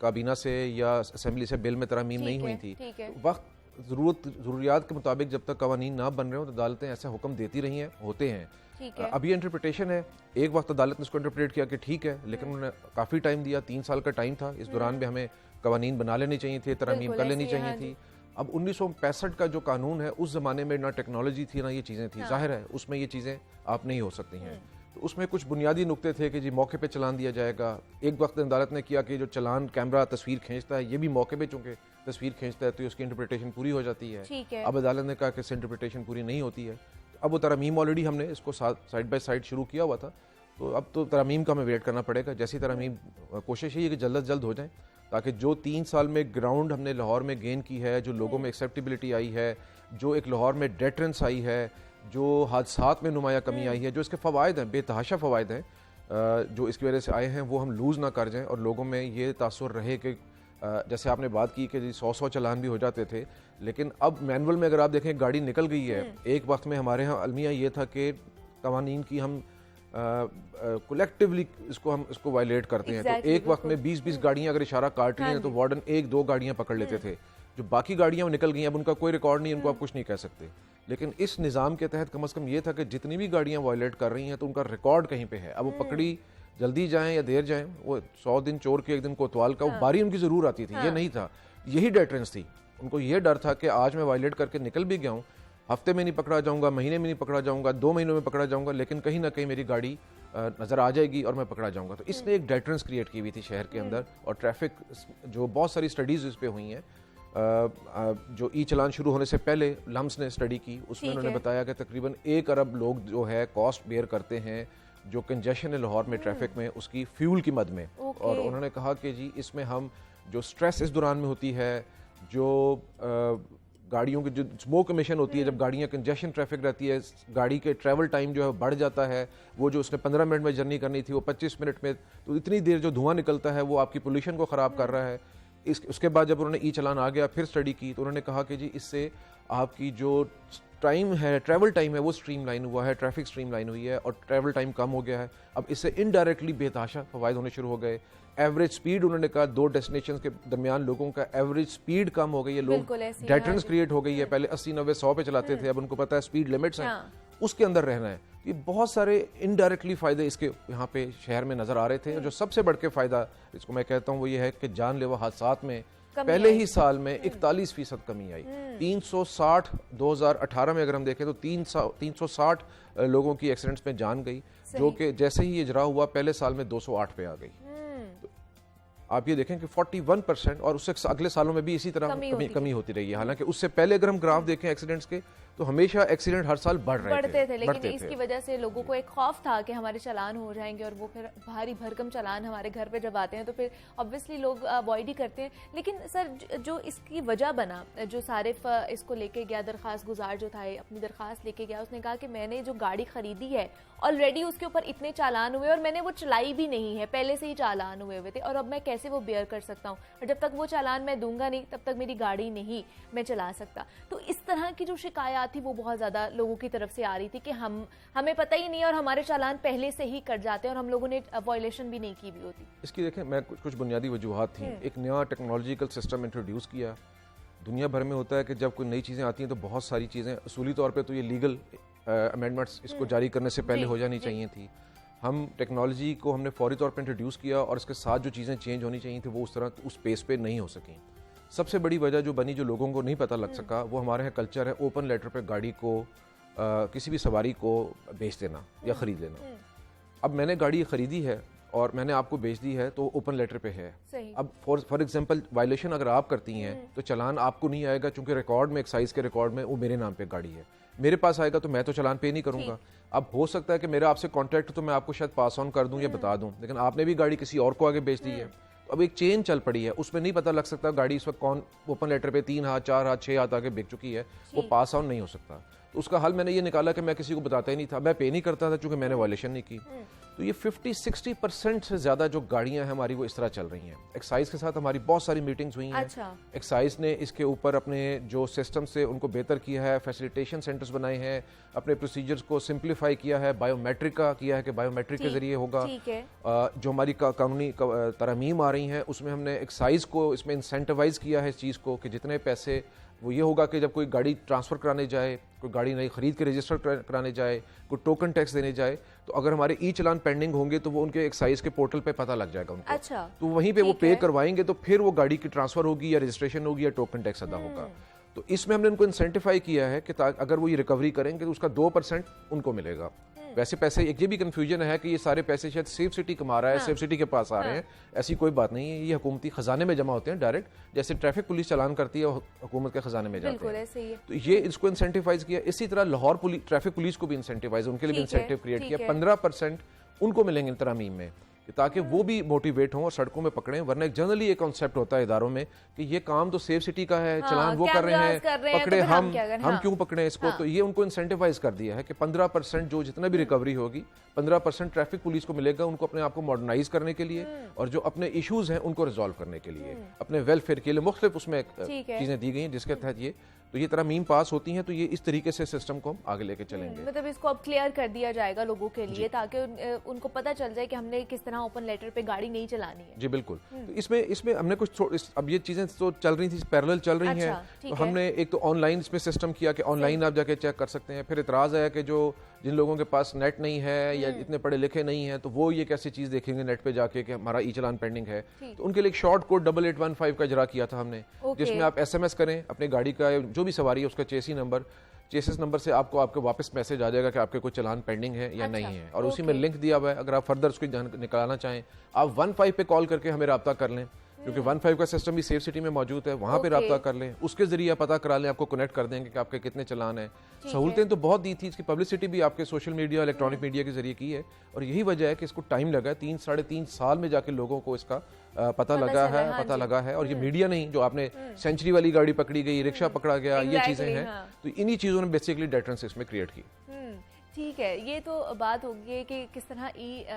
काबीना से या असेंबली से बिल में तरमीम नहीं हुई थी। तो वक्त ज़रूरियात के मुताबिक जब तक कवानीन ना बन रहे हो तो अदालतें ऐसा हुक्म देती रही हैं, होते हैं। अभी इंटरप्रिटेशन है, एक वक्त अदालत ने इसको इंटरप्रेट किया कि ठीक है, लेकिन उन्होंने काफ़ी टाइम दिया, 3 साल का टाइम था, इस दौरान भी हमें कवानीन बना लेनी चाहिए थे, तरमीम कर लेनी चाहिए थी। अब 1965 का जो कानून है, उस जमाने में ना टेक्नोलॉजी थी ना ये चीज़ें थी, जाहिर है उसमें ये चीज़ें आप नहीं हो सकती हैं। तो उसमें कुछ बुनियादी नुक्ते थे कि जी मौके पे चलान दिया जाएगा। एक वक्त अदालत ने किया कि जो चलान कैमरा तस्वीर खींचता है, ये भी मौके पे चूंकि तस्वीर खींचता है तो उसकी इंटरप्रिटेशन पूरी हो जाती है। अब अदालत ने कहा कि इससे इंटरप्रिटेशन पूरी नहीं होती है। तो अब वो तरमीम ऑलरेडी हमने इसको साइड बाय साइड शुरू किया हुआ था, तो अब तो तरमीम का हमें वेट करना पड़ेगा। जैसी तरमीम, कोशिश यही है कि जल्द अज जल्द हो जाए, ताकि जो 3 साल में ग्राउंड हमने लाहौर में गेन की है, जो लोगों में एक्सेप्टेबिलिटी आई है, जो एक लाहौर में डेटरेंस आई है, जो हादसात में नुमाया कमी आई है, जो इसके फ़वाइद हैं, बेतहाशा फ़वाइद हैं जो इसकी वजह से आए हैं, वो हम लूज़ ना कर जाएं और लोगों में ये तासुर रहे कि जैसे आपने बात की कि 100 चालान भी हो जाते थे, लेकिन अब मैनुअल में अगर आप देखें गाड़ी निकल गई है। एक वक्त में हमारे यहाँ अलमिया ये था कि कवानीन की हम कलेक्टिवली इसको वायलेट करते हैं। तो एक वक्त में 20-20 गाड़ियां अगर इशारा काट रही हैं तो वार्डन 1-2 गाड़ियां पकड़ लेते थे। जो बाकी गाड़ियां निकल गई, अब उनका कोई रिकॉर्ड नहीं, उनको आप कुछ नहीं कह सकते। लेकिन इस निज़ाम के तहत कम से कम ये था कि जितनी भी गाड़ियां वायलेट कर रही हैं तो उनका रिकॉर्ड कहीं पे है। अब वो पकड़ी जल्दी जाएं या देर जाएं, वो 100 दिन चोर के 1 दिन कोतवाल का, वो बारी उनकी जरूर आती थी। ये नहीं था, यही डेटरेंस थी। उनको ये डर था कि आज मैं वायलेट करके निकल भी गया हूँ, हफ्ते में नहीं पकड़ा जाऊंगा, महीने में नहीं पकड़ा जाऊंगा, 2 महीनों में पकड़ा जाऊंगा, लेकिन कहीं ना कहीं मेरी गाड़ी नज़र आ जाएगी और मैं पकड़ा जाऊंगा। तो इसने एक डेटरेंस क्रिएट की हुई थी शहर के अंदर। और ट्रैफिक जो बहुत सारी स्टडीज़ इस पे हुई हैं, जो ई चलान शुरू होने से पहले लम्स ने स्टडी की, उसमें उन्होंने बताया कि तकरीबन 1 अरब लोग जो है कॉस्ट बेयर करते हैं जो कंजेशन है लाहौर में ट्रैफिक में, उसकी फ्यूल की मद में। और उन्होंने कहा कि जी इसमें हम जो स्ट्रेस इस दौरान में होती है, जो गाड़ियों की जो स्मोक एमिशन होती है, जब गाड़ियाँ कंजेशन ट्रैफिक रहती है, गाड़ी के ट्रैवल टाइम जो है बढ़ जाता है। वो जो उसने 15 मिनट में जर्नी करनी थी वो 25 मिनट में, तो इतनी देर जो धुआं निकलता है वो आपकी पोल्यूशन को ख़राब कर रहा है। उसके बाद जब उन्होंने ई चलान आ गया, फिर स्टडी की, तो उन्होंने कहा कि जी इससे आपकी जो टाइम है, ट्रैवल टाइम है, वो स्ट्रीमलाइन हुआ है, ट्रैफिक स्ट्रीमलाइन हुई है और ट्रैवल टाइम कम हो गया है। अब इससे इनडायरेक्टली बेतहाशा फ़वाइद होने शुरू हो गए। एवरेज स्पीड, उन्होंने कहा 2 डेस्टिनेशन के दरमियान लोगों का एवरेज स्पीड कम हो गई है, लोग डेटरेंस क्रिएट हो गई है। पहले 80-90-100 पे चलाते थे, अब उनको पता है स्पीड लिमिट्स हैं, उसके अंदर रहना है। ये बहुत सारे इनडायरेक्टली फ़ायदे इसके यहाँ पे शहर में नज़र आ रहे थे। जो सबसे बढ़ के फ़ायदा इसको मैं कहता हूँ वो ये है कि जानलेवा हादसात में पहले ही साल में 41% कमी आई। 360 2018 में अगर हम देखें तो 360 लोगों की एक्सीडेंट्स में जान गई, जो कि जैसे ही इजरा हुआ पहले साल में 208 पे आ गई। तो आप ये देखें कि 41%, और उससे अगले सालों में भी इसी तरह कमी होती रही है। हालांकि उससे पहले अगर हम ग्राफ देखें एक्सीडेंट्स के, तो हमेशा एक्सीडेंट हर साल बढ़ते थे, लेकिन इसकी वजह से लोगों को एक खौफ था कि हमारे चालान हो जाएंगे, और वो फिर भारी भरकम चालान हमारे घर पे जब आते हैं तो फिर ऑब्वियसली लोग अवॉइड ही करते हैं। लेकिन सर, जो इसकी वजह बना, जो सारिफ इसको लेके गया, दरखास्त गुजार जो था अपनी दरखास्त लेके गया, उसने कहा कि मैंने जो गाड़ी खरीदी है ऑलरेडी उसके ऊपर इतने चालान हुए और मैंने वो चलाई भी नहीं है, पहले से ही चालान हुए थे, और अब मैं कैसे वो बेयर कर सकता हूँ, और जब तक वो चालान मैं दूंगा नहीं तब तक मेरी गाड़ी नहीं मैं चला सकता। तो इस तरह की जो शिकायत थी वो बहुत ज़्यादा लोगों की तरफ से आ रही थी कि हमें पता ही नहीं और हमारे चालान पहले से ही कट जाते हैं और हम लोगों ने वायलेशन भी नहीं की भी होती। इसकी देखें, मैं कुछ बुनियादी वजूहात थी। एक नया टेक्नोलॉजिकल सिस्टम इंट्रोड्यूस किया। दुनिया भर में होता है कि जब कोई नई चीज़ें आती हैं तो बहुत सारी चीज़ें असूली तौर पर तो ये लीगल अमेंडमेंट्स इसको जारी करने से पहले हो जानी चाहिए थी। हम टेक्नोलॉजी को हमने फौरी तौर पर इंट्रोड्यूस किया और इसके साथ जो चीज़ें चेंज होनी चाहिए थी वो उस तरह उस पेस पे नहीं हो सकें। सबसे बड़ी वजह जो बनी, जो लोगों को नहीं पता लग सका, वो हमारे यहाँ कल्चर है ओपन लेटर पे गाड़ी को किसी भी सवारी को बेच देना या ख़रीद लेना। अब मैंने गाड़ी ख़रीदी है और मैंने आपको बेच दी है तो ओपन लेटर पे है। अब फॉर एग्जांपल वायलेशन अगर आप करती हैं तो चालान आपको नहीं आएगा, क्योंकि रिकॉर्ड में, एक्साइज के रिकॉर्ड में वो मेरे नाम पे गाड़ी है, मेरे पास आएगा तो मैं तो चालान पे नहीं करूंगा। अब हो सकता है कि मेरा आपसे कॉन्ट्रैक्ट तो मैं आपको शायद पास ऑन कर दूं या बता दूं, लेकिन आपने भी गाड़ी किसी और को आगे बेच दी है। तो अब एक चेन चल पड़ी है, उसमें नहीं पता लग सकता गाड़ी इस वक्त कौन ओपन लेटर पे 3 हाथ 4 हाथ 6 हाथ आगे बिक चुकी है, वो पास ऑन नहीं हो सकता। तो उसका हल मैंने ये निकाला कि मैं किसी को बताता ही नहीं था, मैं पे नहीं करता था क्योंकि मैंने वायलेशन नहीं की। तो ये 50-60% से ज्यादा जो गाड़ियां हैं हमारी वो इस तरह चल रही हैं। एक्साइज के साथ हमारी बहुत सारी मीटिंग्स हुई हैं। अच्छा। एक्साइज ने इसके ऊपर अपने जो सिस्टम से उनको बेहतर किया है, फैसिलिटेशन सेंटर्स बनाए हैं, अपने प्रोसीजर्स को सिंप्लीफाई किया है, बायोमेट्रिक का किया है कि बायोमेट्रिक के जरिए होगा। जो हमारी कानूनी तरमीम आ रही हैं उसमें हमने एक्साइज को इसमें इंसेंटिवाइज किया है इस चीज़ को कि जितने पैसे वो ये होगा कि जब कोई गाड़ी ट्रांसफ़र कराने जाए, कोई गाड़ी नई खरीद के रजिस्टर कराने जाए, कोई टोकन टैक्स देने जाए, तो अगर हमारे ई चलान पेंडिंग होंगे तो वो उनके एक्साइज के पोर्टल पे पता लग जाएगा उनको। अच्छा। तो वहीं पे वो पे करवाएंगे तो फिर वो गाड़ी की ट्रांसफ़र होगी या रजिस्ट्रेशन होगी या टोकन टैक्स अदा होगा। तो इसमें हमने उनको इंसेंटिफाई किया है कि अगर वो ये रिकवरी करेंगे तो उसका 2% उनको मिलेगा। वैसे पैसे, एक ये भी कंफ्यूजन है कि ये सारे पैसे शायद सेफ सिटी कमा रहा है, सेफ सिटी के पास आ रहे हैं, ऐसी कोई बात नहीं है। ये हुकूमती खजाने में जमा होते हैं डायरेक्ट, जैसे ट्रैफिक पुलिस चालान करती है हुकूमत के खजाने में जाते हैं। तो ये इसको इंसेंटिवाइज किया। इसी तरह लाहौर ट्रैफिक पुलिस को भी इंसेंटिवाइज, उनके लिए भी इंसेंटिव क्रिएट किया। 15% उनको मिलेंगे तरमीम में, ताकि वो भी मोटिवेट हों और सड़कों में पकड़ें। वरना जनरली एक कॉन्सेप्ट होता है इदारों में कि ये काम तो सेफ सिटी का है, चलान वो कर रहे हैं, पकड़े हम क्यों पकड़े इसको। तो ये उनको इंसेंटिवाइज कर दिया है कि 15% जो जितना भी रिकवरी होगी 15% ट्रैफिक पुलिस को मिलेगा, उनको अपने आप को मॉडर्नाइज करने के लिए और जो अपने इश्यूज हैं उनको रिजॉल्व करने के लिए, अपने वेलफेयर के लिए मुख्तलिफ उसमें चीजें दी गई हैं जिसके तहत ये तरमीम पास होती हैं। तो ये इस तरीके से सिस्टम को हम आगे लेके चलेंगे। मतलब इसको अब क्लियर कर दिया जाएगा लोगों के लिए ताकि उनको पता चल जाए कि हमने किस तरह ओपन लेटर पे गाड़ी नहीं चलानी है। जी बिल्कुल। तो इसमें हमने कुछ अब ये चीजें तो चल रही थी, पैरेलल चल रही हैं। तो हमने एक तो ऑनलाइन इसमें सिस्टम किया कि ऑनलाइन आप जाके चेक कर सकते हैं। फिर इतराज आया कि जिन लोगों के पास नेट नहीं है या इतने पढ़े लिखे नहीं है तो वो ये कैसी चीज देखेंगे नेट पे जाके कि हमारा ई चलान पेंडिंग है। तो उनके लिए एक शॉर्ट कोड 8815 का इजरा किया था हमने, जिसमें आप SMS करें अपनी गाड़ी का जो भी सवारी है उसका चेसिस नंबर से आपको आपके वापस मैसेज आ जाएगा कि आपके कोई चलान पेंडिंग है या नहीं है, और उसी में लिंक दिया हुआ है। अगर आप फर्दर उसको निकालना चाहें आप 15 पे कॉल करके हमें रब्ता कर लें, क्योंकि 15 का सिस्टम भी सेफ सिटी में मौजूद है, वहां पे रब्ता कर लें, उसके जरिए पता करा लें, आपको कनेक्ट कर देंगे कि आपके कितने चलान हैं। सहूलतें तो बहुत दी थी, इसकी पब्लिसिटी भी आपके सोशल मीडिया इलेक्ट्रॉनिक मीडिया के जरिए की है, और यही वजह है कि इसको टाइम लगा है। 3-3.5 साल में जाके लोगों को इसका पता लगा है। और ये मीडिया नहीं, जो आपने सेंचुरी वाली गाड़ी पकड़ी गई, रिक्शा पकड़ा गया, ये चीजें हैं। तो इन्हीं चीजों ने बेसिकली डेटरेंस इसमें क्रिएट की। ठीक है, ये तो बात होगी कि किस तरह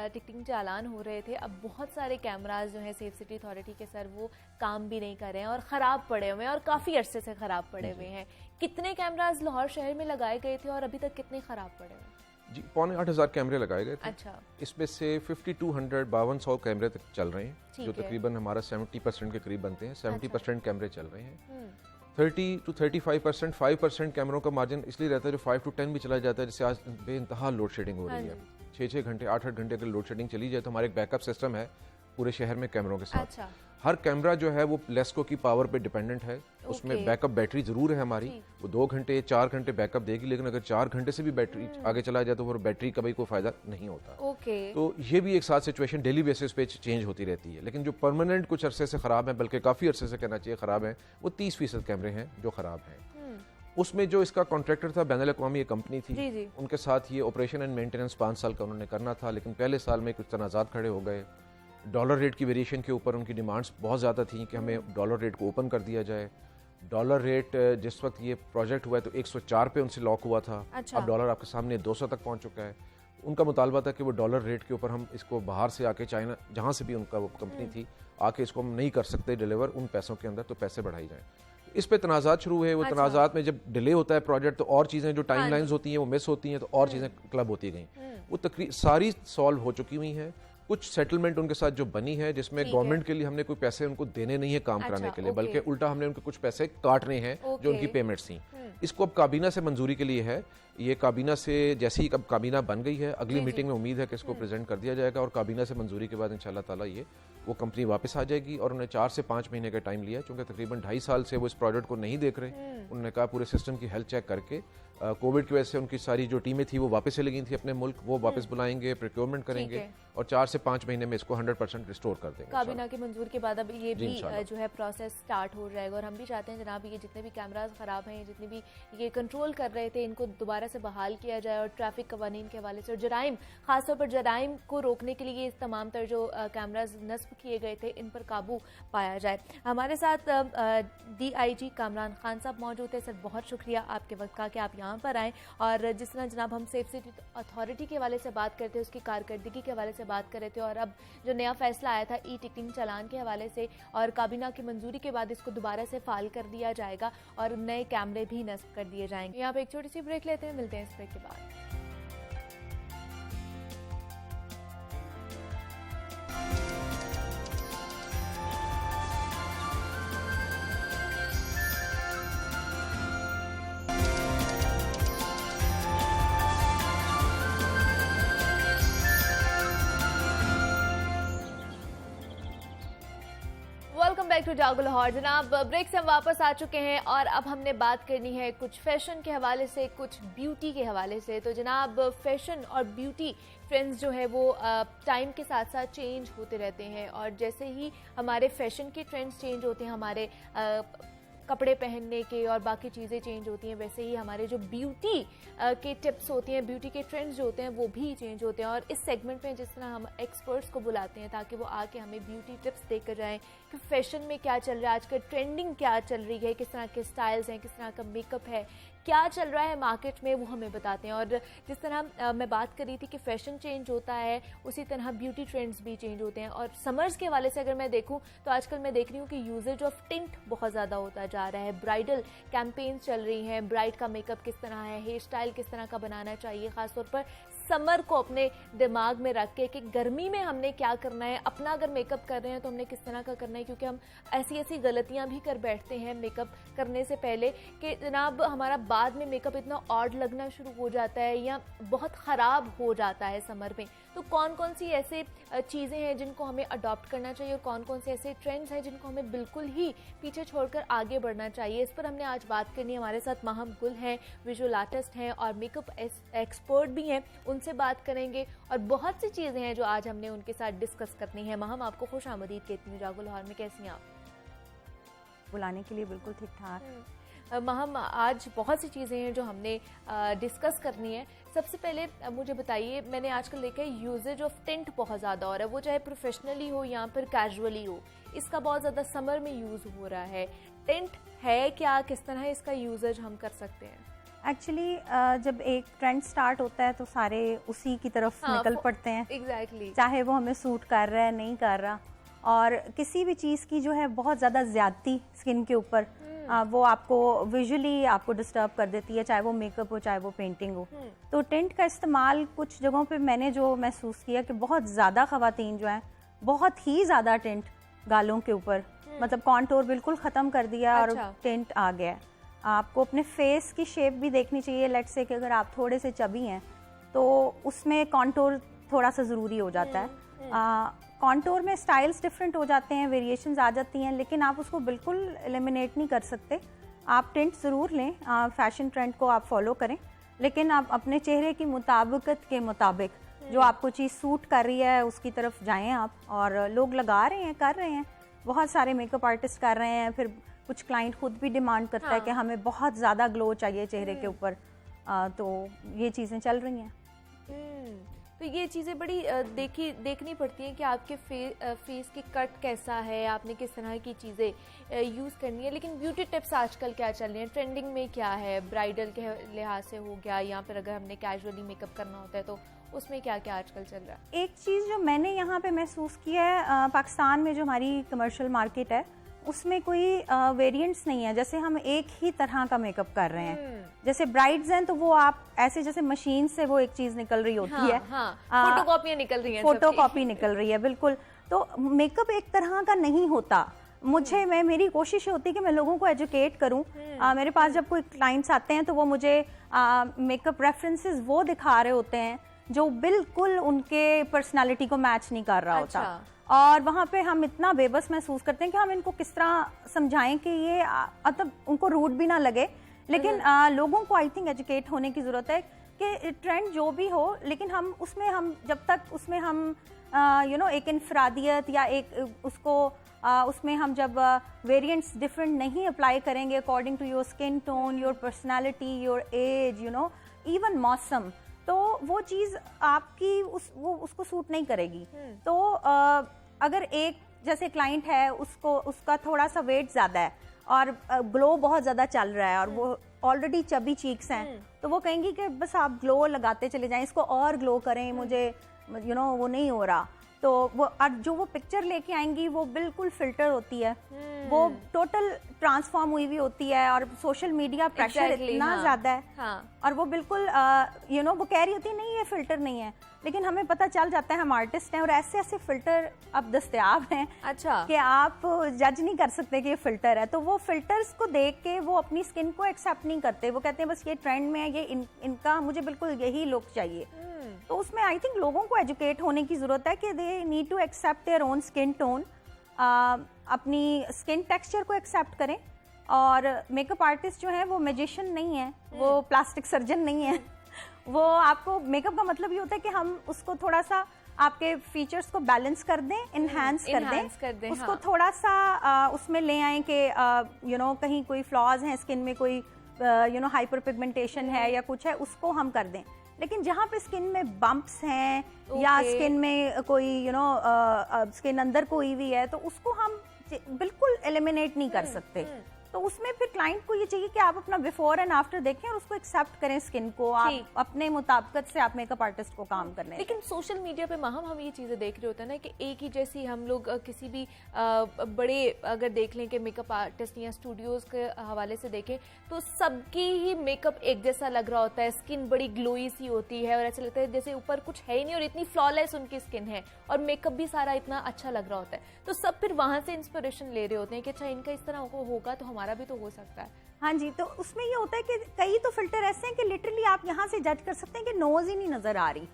टिकटिंग चालान हो रहे थे। अब बहुत सारे कैमरास जो है सेफ सिटी अथॉरिटी के सर वो काम भी नहीं कर रहे हैं और ख़राब पड़े हुए हैं, और काफ़ी अरसे से ख़राब पड़े हुए हैं। कितने कैमरास लाहौर शहर में लगाए गए थे और अभी तक कितने ख़राब पड़े हुए हैं? जी 8,500 कैमरे लगाए गए थे। अच्छा। इसमें से 5200 कैमरे तक चल रहे हैं, जो तकरीबन हमारा 70% के करीब बनते हैं। 70% कैमरे चल रहे हैं। 30 to 35%, 5% कैमरों का मार्जिन इसलिए रहता है जो 5 to 10 भी चला जाता है। जैसे आज बेइंतहा लोड शेडिंग हो रही है, 6-6 घंटे 8-8 घंटे अगर लोड शेडिंग चली जाए तो हमारे एक बैकअप सिस्टम है पूरे शहर में कैमरों के साथ। अच्छा। हर कैमरा जो है वो लेस्को की पावर पे डिपेंडेंट है। उसमें बैकअप बैटरी जरूर है हमारी, वो 2 घंटे 4 घंटे बैकअप देगी, लेकिन अगर 4 घंटे से भी बैटरी आगे चला जाए तो वो बैटरी का भी कोई फायदा नहीं होता। तो ये भी एक साथ सिचुएशन डेली बेसिस पे चेंज होती रहती है। लेकिन जो परमानेंट कुछ अरसे से खराब है, बल्कि काफी अरसे से कहना चाहिए खराब है, वो 30% कैमरे हैं जो खराब हैं। उसमें जो इसका कॉन्ट्रैक्टर था बैनुल अक़वामी एक कंपनी थी, उनके साथ ये ऑपरेशन एंड मेंटेनेंस 5 साल का उन्होंने करना था, लेकिन पहले साल में कुछ तनाज़ात खड़े हो गए। डॉलर रेट की वेरिएशन के ऊपर उनकी डिमांड्स बहुत ज़्यादा थी कि हमें डॉलर रेट को ओपन कर दिया जाए। डॉलर रेट जिस वक्त ये प्रोजेक्ट हुआ है तो 104 पे उनसे लॉक हुआ था। अच्छा। अब डॉलर आपके सामने 200 तक पहुंच चुका है। उनका मुतालबा था कि वो डॉलर रेट के ऊपर हम इसको बाहर से आके, चाइना जहाँ से भी उनका वो कंपनी थी, आके इसको हम नहीं कर सकते डिलीवर उन पैसों के अंदर, तो पैसे बढ़ाई जाएँ। इस पे तनाज़ात शुरू हुए। वो तनाज़ात में जब डिले होता है प्रोजेक्ट तो और चीज़ें जो टाइम लाइन्स होती हैं वो मिस होती हैं, तो और चीज़ें क्लब होती गई। वो तकरीबन सारी सॉल्व हो चुकी हुई हैं। कुछ सेटलमेंट उनके साथ जो बनी है, जिसमें गवर्नमेंट के लिए हमने कोई पैसे उनको देने नहीं है काम कराने के लिए, बल्कि उल्टा हमने उनके कुछ पैसे काटने हैं जो उनकी पेमेंट्स थी। इसको अब काबीना से मंजूरी के लिए है। ये काबीना से जैसे ही अब काबीना बन गई है, अगली मीटिंग में उम्मीद है कि इसको प्रेजेंट कर दिया जाएगा और काबीना से मंजूरी के बाद इंशाल्लाह ताला ये वो कंपनी वापस आ जाएगी। और उन्हें 4 से 5 महीने का टाइम लिया, क्योंकि तकरीबन 2.5 साल से वो इस प्रोजेक्ट को नहीं देख रहे। उन्होंने कहा पूरे सिस्टम की हेल्थ चेक करके, कोविड की वजह से उनकी सारी जो टीमें थी वो वापस चली गई थी अपने मुल्क, वो वापस बुलाएंगे, प्रोक्योरमेंट करेंगे और 4 से 5 महीने में इसको 100% रिस्टोर कर देंगे। काबीना की मंजूर के बाद अब ये भी जो है प्रोसेस स्टार्ट हो जाएगा। और हम भी चाहते हैं जनाब ये जितने भी कैमराज खराब हैं, जितने भी ये कंट्रोल कर रहे थे, इनको दोबारा से बहाल किया जाए और ट्रैफिक कवानीन के हवाले से और जराइम, खासतौर पर जराइम को रोकने के लिए इस तमाम तर जो कैमराज नस्ब किए गए थे इन पर काबू पाया जाए। हमारे साथ DIG कामरान खान साहब मौजूद है। सर बहुत शुक्रिया आपके वक्त का कि आप यहाँ पर आएँ। और जिस तरह जनाब हम सेफ सिटी अथॉरिटी के हवाले से बात करते हैं, उसकी कारकर्दगी के हवाले से बात कर रहे थे, और अब जो नया फैसला आया था टिकटिंग चालान के हवाले से, और काबीना की मंजूरी के बाद इसको दोबारा से फाल कर दिया जाएगा और नए कैमरे भी नस्ब कर दिए जाएंगे। यहाँ पे एक छोटी सी ब्रेक लेते हैं, मिलते हैं इस ब्रेक के बाद। वेलकम बैक टू जागो लाहौर। जनाब ब्रेक से हम वापस आ चुके हैं और अब हमने बात करनी है कुछ फैशन के हवाले से, कुछ ब्यूटी के हवाले से। तो जनाब फैशन और ब्यूटी ट्रेंड्स जो है वो टाइम के साथ साथ चेंज होते रहते हैं, और जैसे ही हमारे फैशन के ट्रेंड्स चेंज होते हैं, हमारे कपड़े पहनने के और बाकी चीज़ें चेंज होती हैं, वैसे ही हमारे जो ब्यूटी के टिप्स होती हैं, ब्यूटी के ट्रेंड्स जो होते हैं वो भी चेंज होते हैं। और इस सेगमेंट में जिस तरह हम एक्सपर्ट्स को बुलाते हैं ताकि वो आके हमें ब्यूटी टिप्स देकर जाएं कि फैशन में क्या चल रहा है, आजकल ट्रेंडिंग क्या चल रही है, किस तरह के स्टाइल्स हैं, किस तरह का मेकअप है, क्या चल रहा है मार्केट में, वो हमें बताते हैं। और जिस तरह मैं बात कर रही थी कि फैशन चेंज होता है, उसी तरह ब्यूटी ट्रेंड्स भी चेंज होते हैं। और समर्स के हवाले से अगर मैं देखूं तो आजकल मैं देख रही हूँ कि यूजेज ऑफ टिंट बहुत ज़्यादा होता जा रहा है। ब्राइडल कैंपेन्स चल रही हैं, ब्राइड का मेकअप किस तरह है, हेयर स्टाइल किस तरह का बनाना चाहिए, खासतौर पर समर को अपने दिमाग में रख के कि गर्मी में हमने क्या करना है, अपना अगर मेकअप कर रहे हैं तो हमने किस तरह का करना है, क्योंकि हम ऐसी ऐसी गलतियां भी कर बैठते हैं मेकअप करने से पहले कि जनाब हमारा बाद में मेकअप इतना ऑड लगना शुरू हो जाता है या बहुत ख़राब हो जाता है समर में। तो कौन कौन सी ऐसे चीज़ें हैं जिनको हमें अडॉप्ट करना चाहिए और कौन कौन से ऐसे ट्रेंड्स हैं जिनको हमें बिल्कुल ही पीछे छोड़कर आगे बढ़ना चाहिए, इस पर हमने आज बात करनी है। हमारे साथ माहम गुल हैं, विजुअल आर्टिस्ट हैं और मेकअप एक्सपर्ट भी हैं, उनसे बात करेंगे और बहुत सी चीज़ें हैं जो आज हमने उनके साथ डिस्कस करनी है। माहम आपको खुश आमदीद कहती हूँ जागो लाहौर में, कैसी हैं आप? बुलाने के लिए बिल्कुल ठीक ठाक। महम आज बहुत सी चीज़ें हैं जो हमने डिस्कस करनी है। सबसे पहले मुझे बताइए, मैंने आजकल देखा है यूजेज ऑफ टिंट बहुत ज़्यादा हो रहा है, वो चाहे प्रोफेशनली हो या फिर कैजुअली हो, इसका बहुत ज़्यादा समर में यूज़ हो रहा है। टिंट है क्या, किस तरह इसका यूजेज हम कर सकते हैं? एक्चुअली जब एक ट्रेंड स्टार्ट होता है तो सारे उसी की तरफ निकल पड़ते हैं। एग्जैक्टली। चाहे वो हमें सूट कर रहा है नहीं कर रहा, और किसी भी चीज़ की जो है बहुत ज़्यादा ज़्यादती स्किन के ऊपर वो आपको विजुअली आपको डिस्टर्ब कर देती है, चाहे वो मेकअप हो चाहे वो पेंटिंग हो। तो टिंट का इस्तेमाल कुछ जगहों पे मैंने जो महसूस किया कि बहुत ज़्यादा ख़वातीन जो हैं बहुत ही ज़्यादा टिंट गालों के ऊपर, मतलब कॉन्टोर बिल्कुल ख़त्म कर दिया और टिंट आ गया। आपको अपने फेस की शेप भी देखनी चाहिए। लेट्स से कि अगर आप थोड़े से चबी हैं तो उसमें कॉन्टोर थोड़ा सा ज़रूरी हो जाता है। कॉन्टोर में स्टाइल्स डिफरेंट हो जाते हैं, वेरिएशंस आ जाती हैं, लेकिन आप उसको बिल्कुल एलिमिनेट नहीं कर सकते। आप टिंट ज़रूर लें, फैशन ट्रेंड को आप फॉलो करें, लेकिन आप अपने चेहरे की मुताबिकत के मुताबिक जो आपको चीज़ सूट कर रही है उसकी तरफ जाएं आप। और लोग लगा रहे हैं, कर रहे हैं, बहुत सारे मेकअप आर्टिस्ट कर रहे हैं, फिर कुछ क्लाइंट खुद भी डिमांड करता है कि हमें बहुत ज़्यादा ग्लो चाहिए चेहरे के ऊपर, तो ये चीज़ें चल रही हैं। तो ये चीज़ें बड़ी देखनी पड़ती हैं कि आपके फेस की कट कैसा है, आपने किस तरह की चीज़ें यूज़ करनी है। लेकिन ब्यूटी टिप्स आजकल क्या चल रही हैं, ट्रेंडिंग में क्या है, ब्राइडल के लिहाज से हो गया या फिर अगर हमने कैजुअली मेकअप करना होता है तो उसमें क्या क्या आजकल चल रहा है? एक चीज़ जो मैंने यहाँ पे महसूस किया है, पाकिस्तान में जो हमारी कमर्शियल मार्केट है उसमें कोई वेरिएंट्स नहीं है। जैसे हम एक ही तरह का मेकअप कर रहे हैं, जैसे ब्राइड्स हैं तो वो आप ऐसे जैसे मशीन से वो एक चीज़ निकल रही होती है, फोटोकॉपियाँ निकल रही हैं, फोटोकॉपी निकल रही है, बिल्कुल। तो मेकअप एक तरह का नहीं होता। मेरी कोशिश होती है कि मैं लोगों को एजुकेट करूं। मेरे पास जब कोई क्लाइंट्स आते हैं तो वो मुझे मेकअप रेफरेंसेस वो दिखा रहे होते हैं जो बिल्कुल उनके पर्सनालिटी को मैच नहीं कर रहा होता। और वहाँ पे हम इतना बेबस महसूस करते हैं कि हम इनको किस तरह समझाएं कि ये मतलब उनको रूड भी ना लगे। लेकिन लोगों को आई थिंक एजुकेट होने की ज़रूरत है कि ट्रेंड जो भी हो, लेकिन हम जब तक उसमें हम एक इनफरादियत या एक उसमें हम जब वेरिएंट्स डिफरेंट नहीं अप्लाई करेंगे according to your skin tone, your personality, your age, even मौसम, तो वो चीज़ आपकी उसको सूट नहीं करेगी। तो अगर एक जैसे क्लाइंट है उसका थोड़ा सा वेट ज़्यादा है और ग्लो बहुत ज़्यादा चल रहा है और वो ऑलरेडी चबी चीक्स हैं, तो वो कहेंगी कि बस आप ग्लो लगाते चले जाएं, इसको और ग्लो करें, मुझे वो नहीं हो रहा। तो जो वो पिक्चर लेके आएंगी वो बिल्कुल फिल्टर होती है, वो टोटल ट्रांसफॉर्म हुई होती है और सोशल मीडिया प्रेशर इतना ज्यादा है। और वो बिल्कुल वो कह रही होती है नहीं ये फिल्टर नहीं है, लेकिन हमें पता चल जाता है, हम आर्टिस्ट हैं और ऐसे ऐसे फिल्टर अब दस्तयाब हैं कि आप जज नहीं कर सकते कि ये फिल्टर है। तो वो फिल्टर्स को देख के वो अपनी स्किन को एक्सेप्ट नहीं करते, वो कहते हैं बस ये ट्रेंड में है, ये इनका मुझे बिल्कुल यही लुक चाहिए। तो उसमें आई थिंक लोगों को एजुकेट होने की जरूरत है कि they need to accept their own skin tone, अपनी स्किन टेक्सचर को एक्सेप्ट करें। और मेकअप आर्टिस्ट जो है वो मैजिशियन नहीं है, वो प्लास्टिक सर्जन नहीं है। वो आपको मेकअप का मतलब ये होता है कि हम उसको थोड़ा सा आपके फीचर्स को बैलेंस कर दें, इनहैंस कर दें, उसको थोड़ा सा उसमें ले आए कि कहीं कोई फ्लॉज हैं स्किन में, कोई हाइपर पिगमेंटेशन है या कुछ है, उसको हम कर दें। लेकिन जहाँ पे स्किन में बम्प्स हैं या स्किन में कोई स्किन अंदर कोई भी है, तो उसको हम बिल्कुल एलिमिनेट नहीं कर सकते। तो उसमें फिर क्लाइंट को ये चाहिए कि आप अपना बिफोर एंड आफ्टर देखें और उसको एक्सेप्ट करें स्किन को, आप अपने मुताबिकत से आप मेकअप आर्टिस्ट को काम करने। लेकिन सोशल मीडिया पे हम ये चीज़ें देख रहे होते हैं ना कि एक ही जैसी हम लोग किसी भी बड़े अगर देख लें कि मेकअप आर्टिस्ट या स्टूडियोज़ के हवाले से देखें तो सबकी ही मेकअप एक जैसा लग रहा होता है, स्किन बड़ी ग्लोई सी होती है और ऐसा लगता है जैसे ऊपर कुछ है ही नहीं और इतनी फ्लॉलेस उनकी स्किन है और मेकअप भी सारा इतना अच्छा लग रहा होता है। तो सब फिर वहाँ से इंस्पिरेशन ले रहे होते हैं कि अच्छा इनका इस तरह को होगा तो हमारा भी तो हो सकता है। हाँ जी, तो उसमें ये होता है कि कई तो फिल्टर ऐसे हैं कि लिटरली आप यहाँ से जज कर सकते हैं कि नोज ही नहीं नजर आ रही,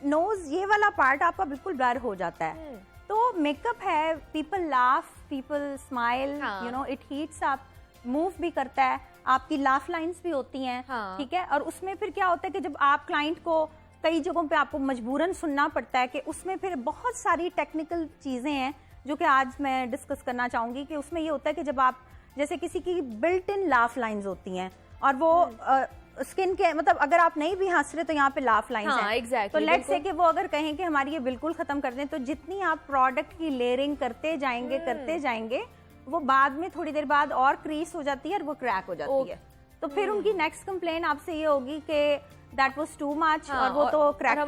नोज ये वाला पार्ट आपका बिल्कुल ब्लर हो जाता है। तो मेकअप है, people laugh, people smile, it heats up, move भी करता है, आपकी लाफ लाइंस भी होती हैं, ठीक है। और उसमें फिर क्या होता है कि जब आप क्लाइंट को कई जगहों पे आपको मजबूरन सुनना पड़ता है कि उसमें फिर बहुत सारी टेक्निकल चीजें हैं जो कि आज मैं डिस्कस करना चाहूंगी कि उसमें ये होता है कि जब आप जैसे किसी की बिल्ट इन लाफ लाइंस होती हैं और वो स्किन के मतलब अगर आप नहीं भी हंस रहे तो यहाँ पे लाफ लाइंस हैं, exactly, तो लेट्स से कि वो अगर कहें कि हमारी ये बिल्कुल खत्म कर दें, तो जितनी आप प्रोडक्ट की लेयरिंग करते जाएंगे वो बाद में थोड़ी देर बाद और क्रीज हो जाती है और वो क्रैक हो जाती है। तो फिर उनकी नेक्स्ट कंप्लेन आपसे ये होगी कि दैट वाज टू मच और वो तो क्रैक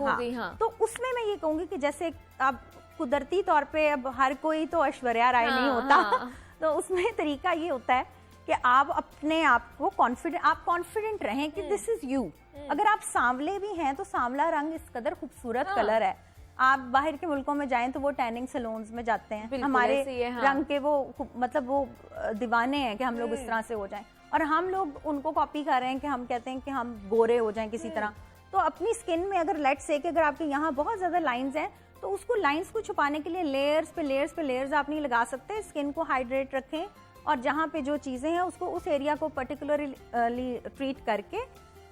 हो गई। तो उसमें मैं ये कहूंगी कि जैसे अब कुदरती तौर पे अब हर कोई तो ऐश्वर्या राय नहीं होता, तो उसमें तरीका ये होता है कि आप अपने आप को कॉन्फिडेंट रहें कि दिस इज यू। अगर आप सांवले भी हैं तो सांवला रंग इस कदर खूबसूरत कलर है, आप बाहर के मुल्कों में जाएं तो वो टैनिंग सैलून्स में जाते हैं, हमारे रंग के वो मतलब वो दीवाने हैं कि हम लोग इस तरह से हो जाएं, और हम लोग उनको कॉपी कर रहे हैं कि हम कहते हैं कि हम गोरे हो जाएं किसी तरह। तो अपनी स्किन में अगर लेट्स से कि अगर आपके यहाँ बहुत ज्यादा लाइंस हैं तो उसको लाइंस को छुपाने के लिए लेयर्स पे लेयर्स आप नहीं लगा सकते, स्किन को हाइड्रेट रखें और जहाँ पे जो चीजें हैं उसको उस एरिया को पर्टिकुलरली ट्रीट करके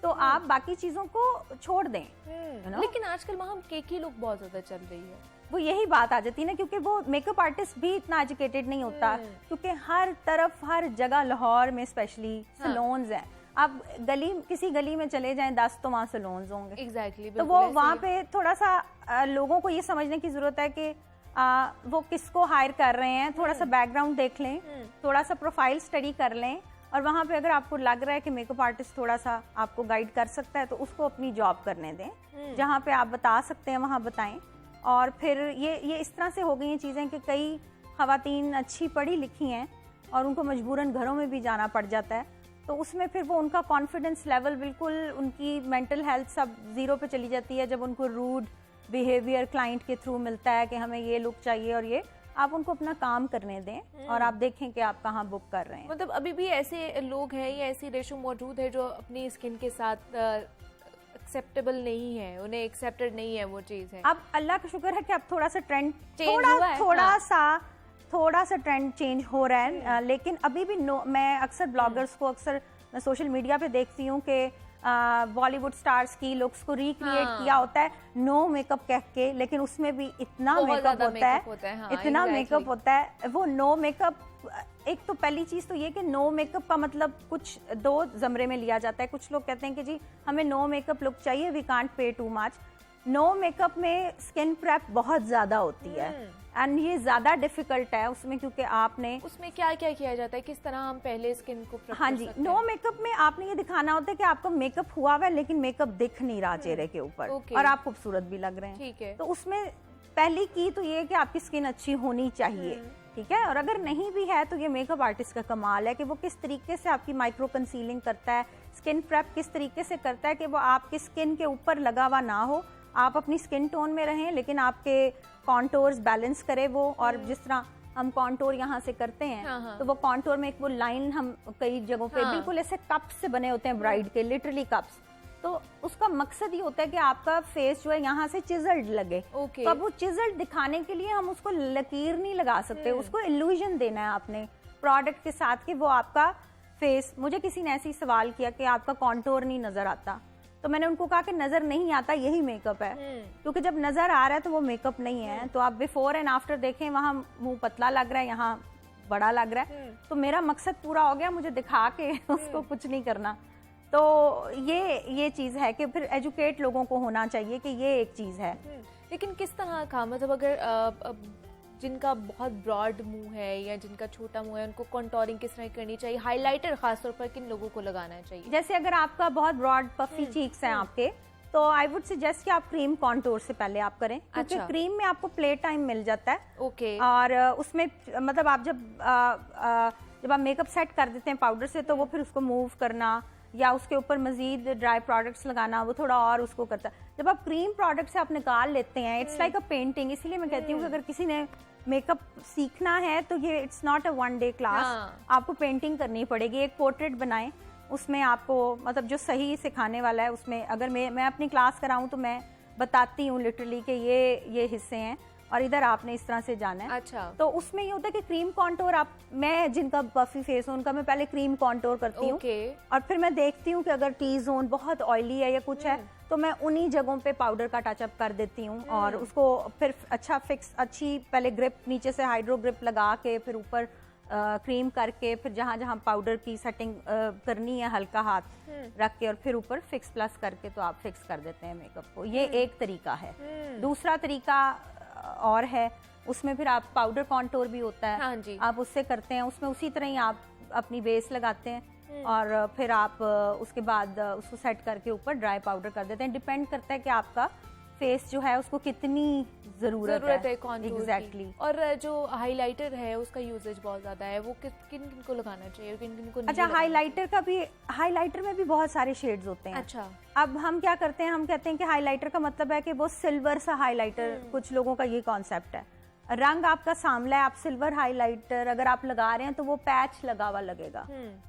तो आप बाकी चीजों को छोड़ दें। लेकिन आजकल हम केकी लुक बहुत ज्यादा चल रही है, वो यही बात आ जाती है ना, क्योंकि वो मेकअप आर्टिस्ट भी इतना एजुकेटेड नहीं होता, क्योंकि हर तरफ हर जगह लाहौर में स्पेशली सैलून्स हैं। आप किसी गली में चले जाएं 10 तो वहाँ सैलून्स होंगे। एग्जैक्टली। तो वो वहाँ पे थोड़ा सा लोगों को ये समझने की जरूरत है कि वो किसको हायर कर रहे हैं, थोड़ा सा बैकग्राउंड देख लें, थोड़ा सा प्रोफाइल स्टडी कर लें, और वहाँ पे अगर आपको लग रहा है कि मेकअप आर्टिस्ट थोड़ा सा आपको गाइड कर सकता है तो उसको अपनी जॉब करने दें। जहाँ पे आप बता सकते हैं वहाँ बताएं। और फिर ये इस तरह से हो गई हैं चीज़ें कि कई ख़वातीन अच्छी पढ़ी लिखी हैं और उनको मजबूरन घरों में भी जाना पड़ जाता है, तो उसमें फिर वो उनका कॉन्फिडेंस लेवल बिल्कुल, उनकी मेंटल हेल्थ सब ज़ीरो पे चली जाती है जब उनको रूड बिहेवियर क्लाइंट के थ्रू मिलता है कि हमें ये लुक चाहिए और ये। आप उनको अपना काम करने दें और आप देखें कि आप कहाँ बुक कर रहे हैं। मतलब अभी भी ऐसे लोग हैं या ऐसी रेशो मौजूद है जो अपनी स्किन के साथ एक्सेप्टेबल नहीं है, उन्हें एक्सेप्टेड नहीं है वो चीज़ है। अब अल्लाह का शुक्र है कि अब थोड़ा सा ट्रेंड थोड़ा सा ट्रेंड चेंज हो रहा है, लेकिन अभी भी मैं अक्सर ब्लॉगर्स को मैं सोशल मीडिया पे देखती हूँ कि बॉलीवुड स्टार्स की लुक्स को रिक्रिएट किया होता है नो मेकअप कह के, लेकिन उसमें भी इतना मेकअप होता है, इतना मेकअप होता है। वो नो मेकअप, एक तो पहली चीज तो ये कि नो मेकअप का मतलब कुछ दो जमरे में लिया जाता है। कुछ लोग कहते हैं कि जी हमें नो मेकअप लुक चाहिए, we can't pay too much. No makeup में स्किन प्रेप बहुत ज्यादा होती है एंड ये ज्यादा डिफिकल्ट है उसमें, क्योंकि आपने उसमें क्या क्या किया जाता है, किस तरह हम पहले स्किन को प्रेप हाँ कर जी, सकते नो हैं? मेकअप में आपने ये दिखाना होता है कि आपका मेकअप हुआ हुआ है लेकिन मेकअप दिख नहीं रहा चेहरे के ऊपर ओके। और आप खूबसूरत भी लग रहे हैं। ठीक है। तो उसमें पहली की तो ये है कि आपकी स्किन अच्छी होनी चाहिए, ठीक है। और अगर नहीं भी है तो ये मेकअप आर्टिस्ट का कमाल है कि वो किस तरीके से आपकी माइक्रो कंसीलिंग करता है, स्किन प्रेप किस तरीके से करता है कि वो आपकी स्किन के ऊपर लगा हुआ ना हो, आप अपनी स्किन टोन में रहें लेकिन आपके कॉन्टोर्स बैलेंस करे वो। और जिस तरह हम कॉन्टोर यहाँ से करते हैं तो वो कॉन्टोर में एक वो लाइन हम कई जगहों पे बिल्कुल ऐसे कप्स से बने होते हैं ब्राइड के, लिटरली कप्स। तो उसका मकसद ये होता है कि आपका फेस जो है यहाँ से चिजल्ड लगे। ओके। तो अब वो चिजल्ड दिखाने के लिए हम उसको लकीर नहीं लगा सकते, उसको इल्यूजन देना है आपने प्रोडक्ट के साथ कि वो आपका फेस। मुझे किसी ने ऐसे ही सवाल किया कि आपका कॉन्टोर नहीं नजर आता, तो मैंने उनको कहा कि नजर नहीं आता यही मेकअप है, क्योंकि जब नजर आ रहा है तो वो मेकअप नहीं है। तो आप बिफोर एंड आफ्टर देखें, वहाँ मुंह पतला लग रहा है, यहाँ बड़ा लग रहा है, तो मेरा मकसद पूरा हो गया, मुझे दिखा के उसको कुछ नहीं करना। तो ये चीज है कि फिर एजुकेट लोगों को होना चाहिए कि ये एक चीज है। लेकिन किस तरह का, मतलब अगर जिनका बहुत ब्रॉड मुंह है या जिनका छोटा मुंह है उनको कॉन्टोरिंग किस तरह करनी चाहिए, हाइलाइटर खासतौर पर किन लोगों को लगाना चाहिए? जैसे अगर आपका बहुत ब्रॉड पफी चीक्स हैं आपके, तो आई वुड सजेस्ट कि आप क्रीम कॉन्टोर से पहले आप करें, क्योंकि क्रीम में आपको प्ले टाइम मिल जाता है। ओके। और उसमें मतलब आप जब आप मेकअप सेट कर देते हैं पाउडर से, तो वो फिर उसको मूव करना या उसके ऊपर मजीद ड्राई प्रोडक्ट्स लगाना वो थोड़ा और उसको करता है। जब आप क्रीम प्रोडक्ट से आप निकाल लेते हैं, इट्स लाइक अ पेंटिंग। इसीलिए मैं कहती हूँ कि अगर किसी ने मेकअप सीखना है तो ये it's not a one day class, आपको पेंटिंग करनी पड़ेगी। एक पोर्ट्रेट बनाएं, उसमें आपको मतलब जो सही सिखाने वाला है उसमें, अगर मैं अपनी क्लास कराऊं तो मैं बताती हूँ लिटरली कि ये हिस्से हैं और इधर आपने इस तरह से जाना है। अच्छा। तो उसमें ये होता है कि क्रीम कॉन्टोर मैं जिनका पफी फेस हो उनका मैं पहले क्रीम कॉन्टोर करती हूँ और फिर मैं देखती हूँ कि अगर टी जोन बहुत ऑयली है या कुछ है तो मैं उन्हीं जगहों पे पाउडर का टचअप कर देती हूँ और उसको फिर अच्छा फिक्स, अच्छी पहले ग्रिप नीचे से हाइड्रो ग्रिप लगा के फिर ऊपर क्रीम करके फिर जहाँ जहाँ पाउडर की सेटिंग करनी है हल्का हाथ रख के और फिर ऊपर फिक्स प्लस करके तो आप फिक्स कर देते हैं मेकअप को। ये एक तरीका है। दूसरा तरीका और है, उसमें फिर आप पाउडर कॉन्टोर भी होता है। हाँ जी। आप उससे करते हैं, उसमें उसी तरह ही आप अपनी बेस लगाते हैं और फिर आप उसके बाद उसको सेट करके ऊपर ड्राई पाउडर कर देते हैं। डिपेंड करता है कि आपका फेस जो है उसको कितनी जरूरत है कॉन्टूर एग्जैक्टली। और जो हाइलाइटर है उसका यूजेज बहुत ज्यादा है, वो किन किन को लगाना चाहिए और किन किन को नहीं अच्छा, हाइलाइटर में भी बहुत सारे शेड्स होते हैं। अच्छा। अब हम क्या करते हैं, हम कहते हैं कि हाइलाइटर का मतलब है कि वो सिल्वर सा हाइलाइटर, कुछ लोगों का ये कॉन्सेप्ट है। रंग आपका सांवला है, आप सिल्वर हाइलाइटर अगर आप लगा रहे हैं तो वो पैच लगा हुआ लगेगा,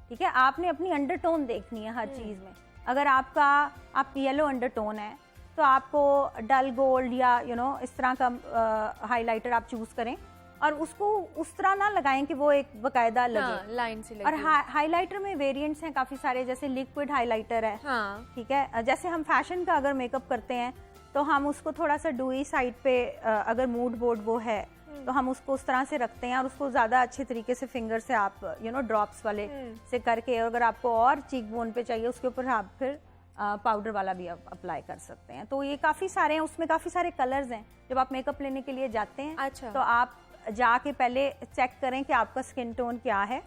ठीक है। आपने अपनी अंडरटोन देखनी है हर चीज में। अगर आप येलो अंडरटोन है तो आपको डल गोल्ड या इस तरह का हाइलाइटर आप चूज करें और उसको उस तरह ना लगाएं कि वो एक बकायदा लगे, लाइन से लगे। और हाइलाइटर में वेरिएंट्स हैं काफी सारे, जैसे लिक्विड हाइलाइटर है, ठीक है। जैसे हम फैशन का अगर मेकअप करते हैं तो हम उसको थोड़ा सा डूई साइड पे अगर मूड बोर्ड वो है तो हम उसको उस तरह से रखते हैं और उसको ज्यादा अच्छे तरीके से फिंगर से आप ड्रॉप्स वाले से करके, अगर आपको और चीक बोन पे चाहिए उसके ऊपर आप फिर पाउडर वाला भी अप्लाई कर सकते हैं। तो ये काफी सारे हैं, उसमें काफी सारे कलर्स हैं। जब आप मेकअप लेने के लिए जाते हैं अच्छा। तो आप जाके पहले चेक करें कि आपका स्किन टोन क्या है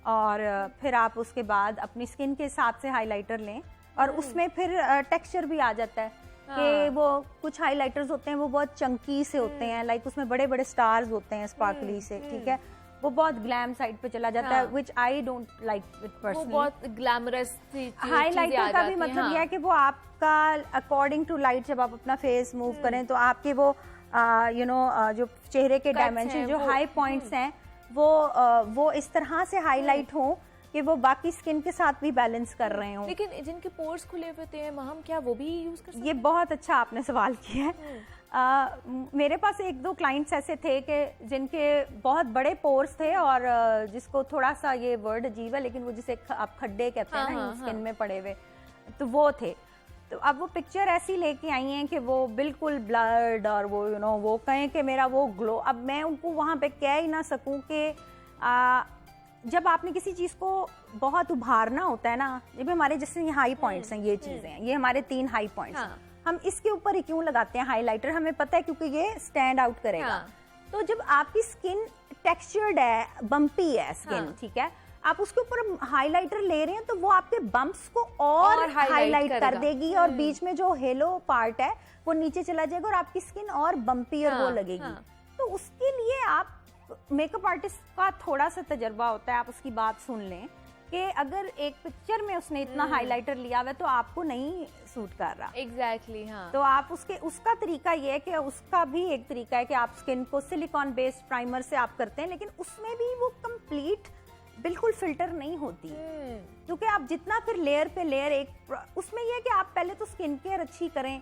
और फिर आप उसके बाद अपनी स्किन के हिसाब से हाइलाइटर लें और उसमें फिर टेक्सचर भी आ जाता है कि वो कुछ हाइलाइटर्स होते हैं वो बहुत चंकी से होते हैं, लाइक उसमें बड़े बड़े स्टार्स होते हैं स्पार्कली से, ठीक है। वो बहुत ग्लैम साइड पे चला जाता है, which I don't like it personally. वो बहुत ग्लैमरस हाइलाइटर का भी मतलब यह है कि वो आपका अकॉर्डिंग टू लाइट, जब आप अपना फेस मूव करें तो आपके वो जो चेहरे के Cuts डायमेंशन हैं, जो वो- हाई पॉइंट्स हैं वो इस तरह से हाईलाइट हों कि वो बाकी स्किन के साथ भी बैलेंस कर रहे हों। लेकिन जिनके पोर्स खुले हुए होते हैं महम, क्या वो भी यूज कर सकते ये बहुत अच्छा आपने सवाल किया है। मेरे पास एक दो क्लाइंट्स ऐसे थे कि जिनके बहुत बड़े पोर्स थे और जिसको थोड़ा सा, ये वर्ड अजीब है लेकिन वो जिसे आप खड्डे कहते हैं ना स्किन में पड़े हुए, तो वो थे। तो अब वो पिक्चर ऐसी लेके आई हैं कि वो बिल्कुल ब्लड और वो वो कहें कि मेरा वो ग्लो, अब मैं उनको वहाँ पे कह ही ना सकूं कि जब आपने किसी चीज को बहुत उभारना होता है ना, जब हमारे जैसे ये हाई पॉइंट्स हैं, ये चीजें हैं, ये हमारे 3 हाई पॉइंट्स हैं, हम इसके ऊपर ही क्यों लगाते हैं हाइलाइटर, हमें पता है क्योंकि ये स्टैंड आउट करेगा। तो जब आपकी स्किन टेक्सचर्ड है, बम्पी है स्किन, ठीक है, आप उसके ऊपर हाइलाइटर ले रहे हैं तो वो आपके बम्प्स को और हाईलाइट कर देगी और बीच में जो हेलो पार्ट है वो नीचे चला जाएगा और आपकी स्किन और बम्पी और वो लगेगी। तो उसके लिए आप मेकअप आर्टिस्ट का थोड़ा सा तजर्बा होता है, आप उसकी बात सुन लें कि अगर एक पिक्चर में उसने इतना हाइलाइटर लिया हुआ है तो आपको नहीं सूट कर रहा। एग्जैक्टली हाँ। तो आप उसका तरीका ये है कि उसका भी एक तरीका है कि आप स्किन को सिलिकॉन बेस्ड प्राइमर से आप करते हैं, लेकिन उसमें भी वो कंप्लीट बिल्कुल फिल्टर नहीं होती, क्योंकि आप जितना फिर लेयर पे लेयर उसमें यह है कि आप पहले तो स्किन केयर अच्छी करें,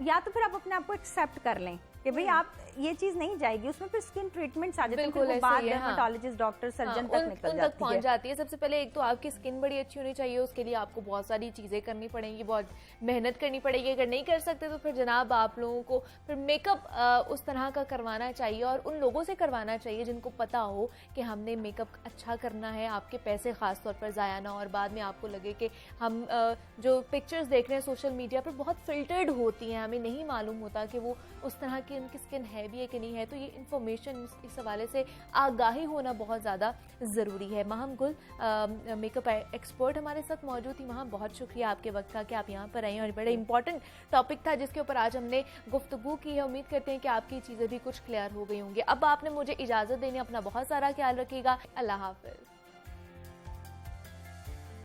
या तो फिर आप अपने आप को एक्सेप्ट कर लें कि भाई आप ये चीज नहीं जाएगी, उसमें फिर स्किन ट्रीटमेंट्स आ जाते हैं, फिर वो बाद डर्मेटोलॉजिस्ट डॉक्टर सर्जन तक निकल जाती है, पहुंच जाती है। सबसे पहले एक तो आपकी स्किन बड़ी अच्छी होनी चाहिए, उसके लिए आपको बहुत सारी चीजें करनी पड़ेंगी, बहुत मेहनत करनी पड़ेगी। अगर नहीं कर सकते तो फिर जनाब आप लोगों को फिर मेकअप उस तरह का करवाना चाहिए और उन लोगों से करवाना चाहिए जिनको पता हो कि हमने मेकअप अच्छा करना है, आपके पैसे खास तौर पर ज़ाया ना और बाद में आपको लगे कि हम जो पिक्चर्स देख रहे हैं सोशल मीडिया पर बहुत फिल्टर्ड होती हैं, हमें नहीं मालूम होता कि वो उस तरह की उनकी स्किन है भी है कि नहीं है। तो ये इन्फॉर्मेशन, इस हवाले से आगाही होना बहुत ज़्यादा ज़रूरी है। महम गुल मेकअप एक्सपर्ट हमारे साथ मौजूद थी। महम, बहुत शुक्रिया आपके वक्त का कि आप यहाँ पर आई और बड़ा इंपॉर्टेंट टॉपिक था जिसके ऊपर आज हमने गुफ्तगू की है। उम्मीद करते हैं कि आपकी चीज़ें भी कुछ क्लियर हो गई होंगी। अब आपने मुझे इजाज़त देनी, अपना बहुत सारा ख्याल रखिएगा। अल्लाह हाफ़िज़।